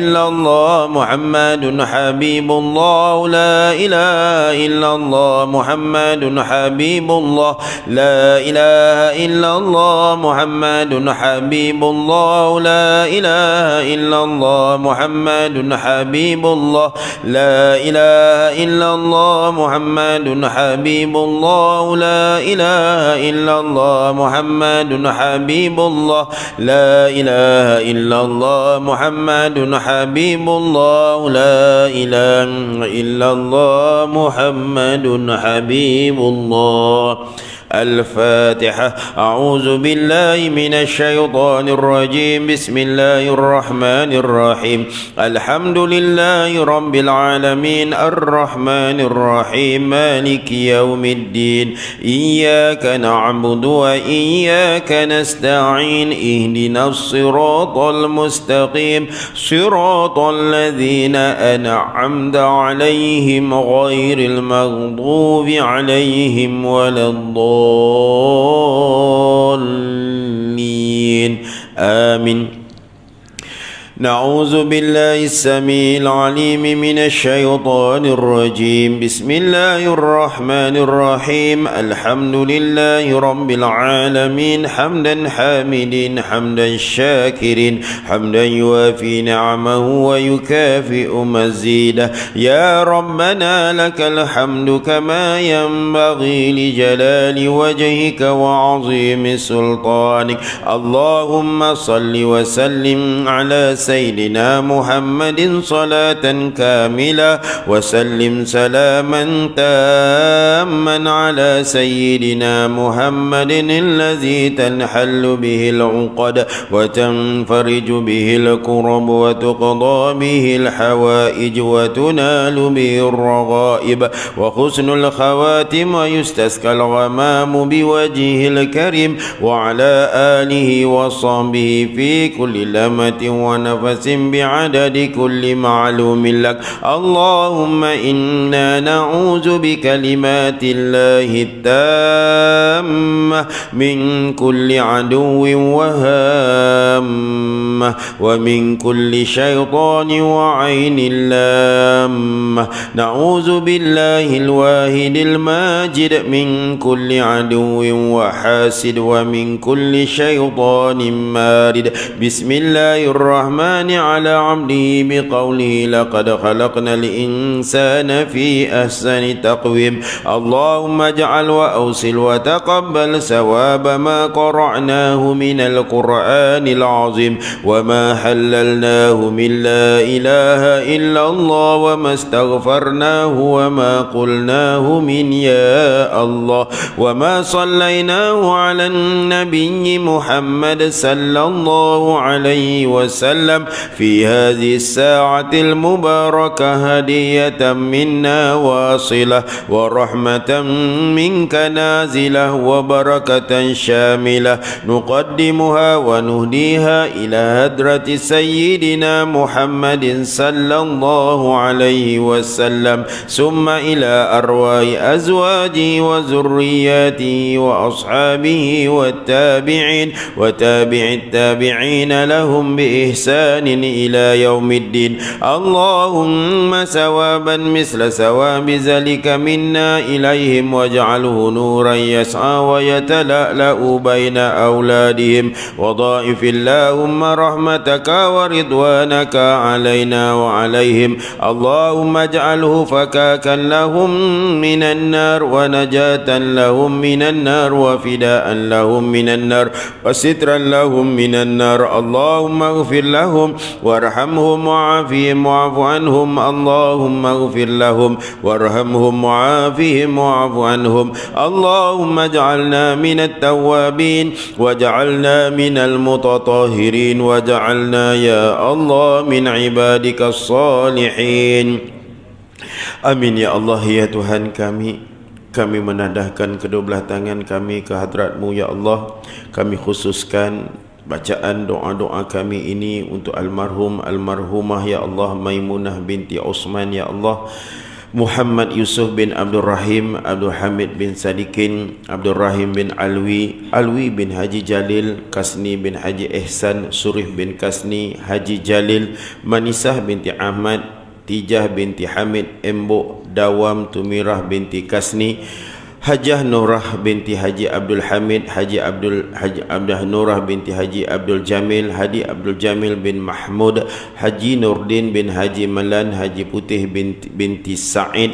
C: إلا الله محمد حبيب الله لا إله إلا الله محمد حبيب الله لا إله إلا الله محمد حبيب الله لا إله إلا الله محمد حبيب الله لا إله إلا الله محمد حبيب الله لا إله إلا الله محمد حبيب الله لا إله إلا الله محمد حبيب الله لا إله إلا الله محمد حبيب الله. الفاتحة. أعوذ بالله من الشيطان الرجيم. بسم الله الرحمن الرحيم. الحمد لله رب العالمين الرحمن الرحيم مالك يوم الدين إياك نعبد وإياك نستعين اهدنا الصراط المستقيم صراط الذين أنعمت عليهم غير المغضوب عليهم ولا الضالين آمين. نعوذ بالله السميع العليم من الشيطان الرجيم. بسم الله الرحمن الرحيم. الحمد لله رب العالمين حمدا حامدين حمدا شاكرين حمدا يوافي نعمه ويكافئ مزيده. يا ربنا لك الحمد كما ينبغي لجلال وجهك وعظيم سلطانك. اللهم صل وسلم على سيدنا محمد صلاة كاملة وسلم سلاما تاما على سيدنا محمد الذي تنحل به العقد وتنفرج به الكرب وتقضى به الحوائج وتنال به الرغائب وحسن الخواتم ويستسقى الغمام بوجهه الكريم وعلى آله وصحبه في كل لمة ونفس بعدد كل معلوم لك. اللهم إنا نعوذ بكلمات الله التامة من كل عدو وهامة ومن كل شيطان وعين لامة. نعوذ بالله الواحد الماجد من كل عدو وحاسد ومن كل شيطان مارد. بسم الله الرحمن على عبده بقوله لقد خلقنا الإنسان في أحسن تقويم. اللهم اجعل وأوصل وتقبل ثواب ما قرأناه من القرآن العظيم وما حللناه من لا إله إلا الله وما استغفرناه وما قلناه من يا الله وما صليناه على النبي محمد صلى الله عليه وسلم في هذه الساعة المباركة هدية منا واصلة ورحمة منك نازلة وبركة شاملة نقدمها ونهديها إلى هدرة سيدنا محمد صلى الله عليه وسلم ثم إلى أرواح أزواجه وذرياته وأصحابه والتابعين وتابع التابعين لهم بإحسان إلى يوم الدين. اللهم ثوابا مثل ثواب ذلك منا إليهم واجعله نورا يسعى ويتلألأ بين أولادهم وضاعف اللهم رحمتك ورضوانك علينا وعليهم. اللهم اجعله فكاكا لهم من النار ونجاة لهم من النار وفداء لهم من النار وسترا لهم من النار. اللهم اغفر لهم وارحمهم وعافهم واعف عنهم. اللهم اغفر لهم وارحمهم وعافهم واعف عنهم. اللهم اجعلنا من التوابين واجعلنا من المتطهرين واجعلنا يا الله من عبادك الصالحين. Amin ya Allah ya Tuhan kami. Kami menadahkan kedua belah tangan kami ke hadrat-Mu ya Allah. Kami khususkan bacaan doa-doa kami ini untuk almarhum almarhumah ya Allah Maimunah binti Osman ya Allah. Muhammad Yusuf bin Abdul Rahim, Abdul Hamid bin Sadikin, Abdul Rahim bin Alwi, Alwi bin Haji Jalil, Kasni bin Haji Ihsan, Surif bin Kasni, Haji Jalil, Manisah binti Ahmad, Tijah binti Hamid, Embok Dawam Tumirah binti Kasni, Hajah Nurah binti Haji Abdul Hamid, Haji Abdah Nurah binti Haji Abdul Jamil, Hadi Abdul Jamil bin Mahmud, Haji Nurdin bin Haji Malan, Haji Putih binti Sa'id,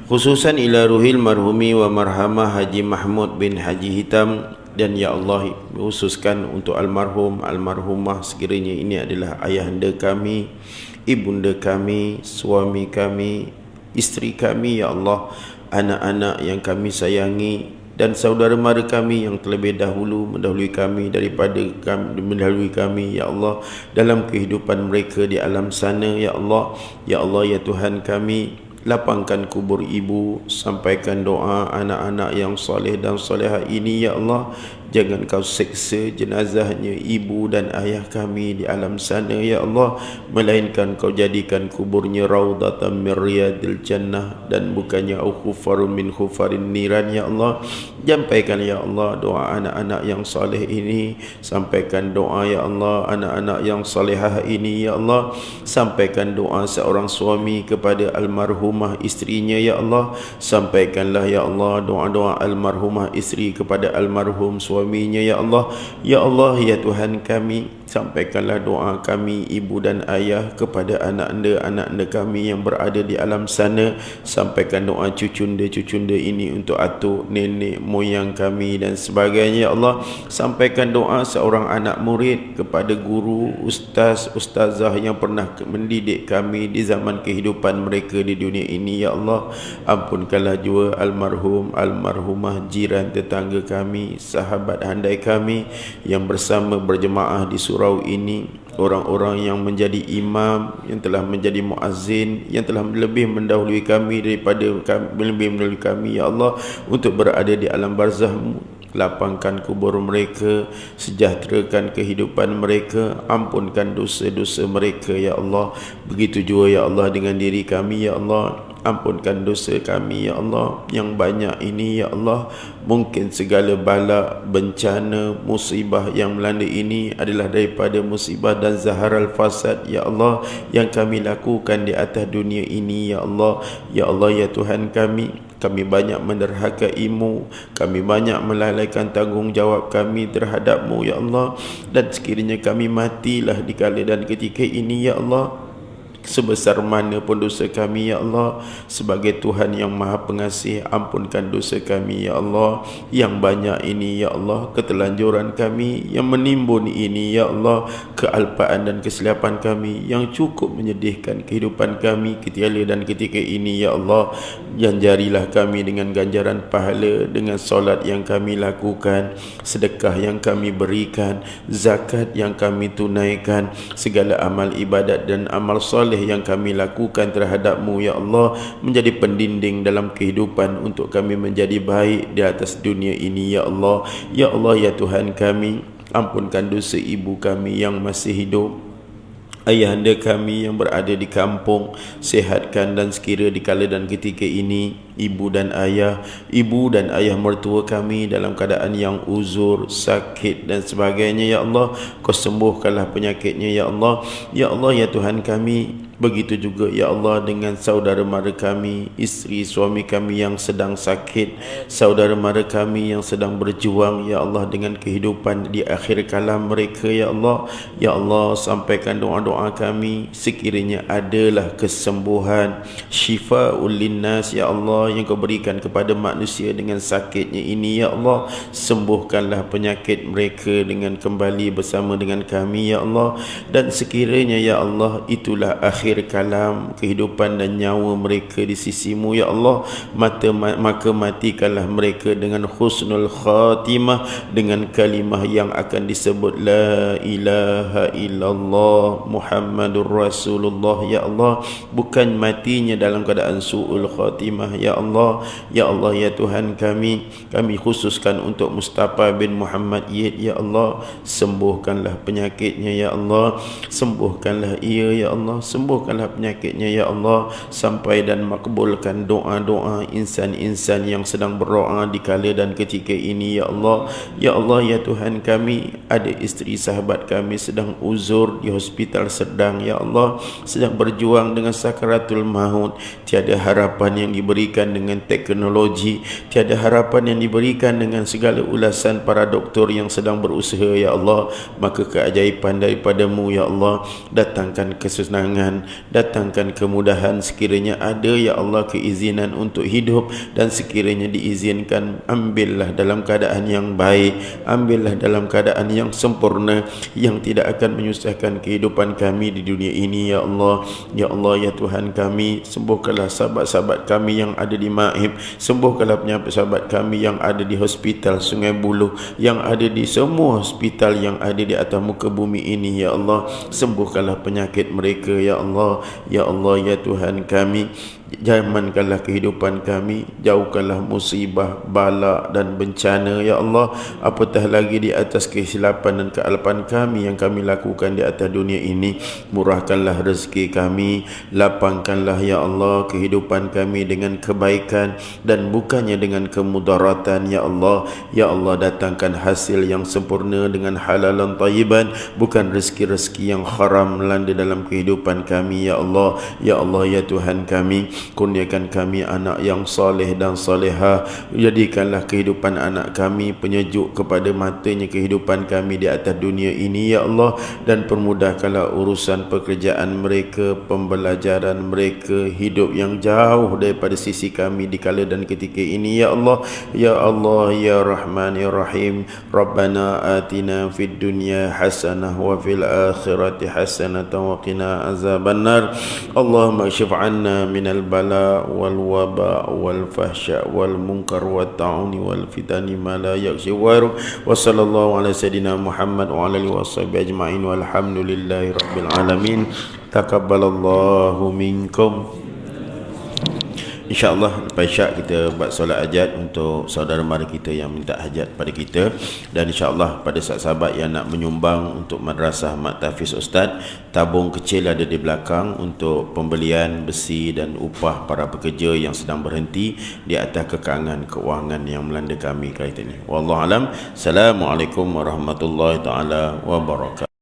C: khususan ila ruhil marhumi wa marhamah Haji Mahmud bin Haji Hitam. Dan ya Allah, khususkan untuk almarhum almarhumah, sekiranya ini adalah ayahanda kami, ibunda kami, suami kami, isteri kami, ya Allah, anak-anak yang kami sayangi, dan saudara mara kami yang terlebih dahulu mendahului kami mendahului kami, ya Allah, dalam kehidupan mereka di alam sana, ya Allah. Ya Allah, ya Tuhan kami, lapangkan kubur ibu, sampaikan doa anak-anak yang soleh dan soleha ini, ya Allah. Jangan kau seksa jenazahnya ibu dan ayah kami di alam sana, ya Allah, melainkan kau jadikan kuburnya raudatan min riyadil jannah dan bukannya khufarun min khufarin niran, ya Allah. Sampaikan, ya Allah, doa anak-anak yang soleh ini, sampaikan doa, ya Allah, anak-anak yang solehah ini, ya Allah. Sampaikan doa seorang suami kepada almarhumah istrinya, ya Allah. Sampaikanlah, ya Allah, doa-doa almarhumah istri kepada almarhum suaminya, ya Allah. Ya Allah, ya Tuhan kami, sampaikanlah doa kami, ibu dan ayah, kepada anak-anda kami yang berada di alam sana. Sampaikan doa cucunda ini untuk atuk, nenek, moyang kami dan sebagainya, ya Allah. Sampaikan doa seorang anak murid kepada guru, ustaz, ustazah yang pernah mendidik kami di zaman kehidupan mereka di dunia ini, ya Allah. Ampunkanlah jua almarhum, almarhumah, jiran tetangga kami, sahabat handai kami yang bersama berjemaah di surau ini, orang-orang yang menjadi imam, yang telah menjadi muazzin, yang telah lebih mendahului kami ya Allah, untuk berada di alam barzah-Mu. Lapangkan kubur mereka, sejahterakan kehidupan mereka, ampunkan dosa-dosa mereka, ya Allah. Begitu juga, ya Allah, dengan diri kami, ya Allah. Ampunkan dosa kami, ya Allah, yang banyak ini, ya Allah. Mungkin segala bala, bencana, musibah yang melanda ini adalah daripada musibah dan zaharal fasad, ya Allah, yang kami lakukan di atas dunia ini, ya Allah. Ya Allah, ya Tuhan kami banyak menderhakai-Mu, kami banyak melalaikan tanggungjawab kami terhadap-Mu, ya Allah. Dan sekiranya kami matilah di kala dan ketika ini, ya Allah, sebesar mana pun dosa kami, ya Allah, sebagai Tuhan yang Maha Pengasih, ampunkan dosa kami, ya Allah, yang banyak ini, ya Allah, ketelanjuran kami yang menimbun ini, ya Allah, kealpaan dan kesilapan kami yang cukup menyedihkan kehidupan kami ketika dan ketika ini, ya Allah. Ganjarilah kami dengan ganjaran pahala, dengan solat yang kami lakukan, sedekah yang kami berikan, zakat yang kami tunaikan, segala amal ibadat dan amal soleh yang kami lakukan terhadap-Mu, ya Allah, menjadi pendinding dalam kehidupan untuk kami menjadi baik di atas dunia ini, ya Allah. Ya Allah, ya Tuhan kami, ampunkan dosa ibu kami yang masih hidup, ayahanda kami yang berada di kampung, sihatkan dan sekira di kala dan ketika ini ibu dan ayah mertua kami dalam keadaan yang uzur, sakit dan sebagainya, ya Allah. Kau sembuhkanlah penyakitnya, ya Allah. Ya Allah, ya Tuhan kami, begitu juga, ya Allah, dengan saudara mara kami, isteri suami kami yang sedang sakit, saudara mara kami yang sedang berjuang, ya Allah, dengan kehidupan di akhir kalam mereka, ya Allah. Ya Allah, sampaikan doa-doa kami, sekiranya adalah kesembuhan, syifa'ul linnas, ya Allah, yang Kau berikan kepada manusia dengan sakitnya ini, ya Allah. Sembuhkanlah penyakit mereka dengan kembali bersama dengan kami, ya Allah. Dan sekiranya, ya Allah, itulah akhir kalam kehidupan dan nyawa mereka di sisi-Mu, ya Allah, maka matikanlah mereka dengan husnul khatimah, dengan kalimah yang akan disebut la ilaha illallah Muhammadur Rasulullah, ya Allah. Bukan matinya dalam keadaan su'ul khatimah, ya Allah. Ya Allah, ya Tuhan kami khususkan untuk Mustafa bin Muhammad Yid, ya Allah. Sembuhkanlah penyakitnya, ya Allah. Sembuhkanlah ia, ya Allah. Sembuhkanlah sembuhkanlah penyakitnya ya Allah, sampai dan makbulkan doa-doa insan-insan yang sedang berdoa di kala dan ketika ini ya Allah. Ya Allah ya Tuhan kami, ada isteri sahabat kami sedang uzur di hospital sedang ya Allah, sedang berjuang dengan sakaratul maut. Tiada harapan yang diberikan dengan teknologi, tiada harapan yang diberikan dengan segala ulasan para doktor yang sedang berusaha ya Allah. Maka keajaiban daripadamu ya Allah, datangkan kesenangan, datangkan kemudahan. Sekiranya ada ya Allah keizinan untuk hidup, dan sekiranya diizinkan, ambillah dalam keadaan yang baik, ambillah dalam keadaan yang sempurna, yang tidak akan menyusahkan kehidupan kami di dunia ini ya Allah. Ya Allah ya Tuhan kami, sembuhkanlah sahabat-sahabat kami yang ada di Maib, sembuhkanlah sahabat kami yang ada di hospital Sungai Buloh, yang ada di semua hospital yang ada di atas muka bumi ini ya Allah. Sembuhkanlah penyakit mereka ya Allah. Ya Allah ya Tuhan kami, jamankanlah kehidupan kami, jauhkanlah musibah, bala dan bencana ya Allah. Apatah lagi di atas kesilapan dan kealpan kami yang kami lakukan di atas dunia ini, murahkanlah rezeki kami, lapangkanlah ya Allah kehidupan kami dengan kebaikan dan bukannya dengan kemudaratan ya Allah. Ya Allah, datangkan hasil yang sempurna dengan halalan tayyiban, bukan rezeki-rezeki yang haram melanda dalam kehidupan kami ya Allah. Ya Allah ya Tuhan kami, kurniakan kami anak yang soleh dan soleha. Jadikanlah kehidupan anak kami penyejuk kepada matanya kehidupan kami di atas dunia ini ya Allah, dan permudahkanlah urusan pekerjaan mereka, pembelajaran mereka, hidup yang jauh daripada sisi kami di kala dan ketika ini ya Allah. Ya Allah ya Rahman ya Rahim, Rabbana atina fid dunya hasanah wa fil akhirati hasanah wa qina azabannar. Allahumma kshif 'anna minal bala wal waba wal fahsya wal munkar wat ta'uni wal fitani ma la yakhshi waru. Wa sallallahu ala sayidina Muhammad wa ala alihi washabihi ajma'in walhamdulillahi rabbil alamin. Takabbalallahu minkum. InsyaAllah lepas isyak kita buat solat hajat untuk saudara mara kita yang minta hajat pada kita. Dan insyaAllah pada sahabat yang nak menyumbang untuk Madrasah Mat Tafiz Ustaz, tabung kecil ada di belakang untuk pembelian besi dan upah para pekerja yang sedang berhenti di atas kekangan kewangan yang melanda kami kali ini. Wallahualam. Assalamualaikum warahmatullahi taala wabarakatuh.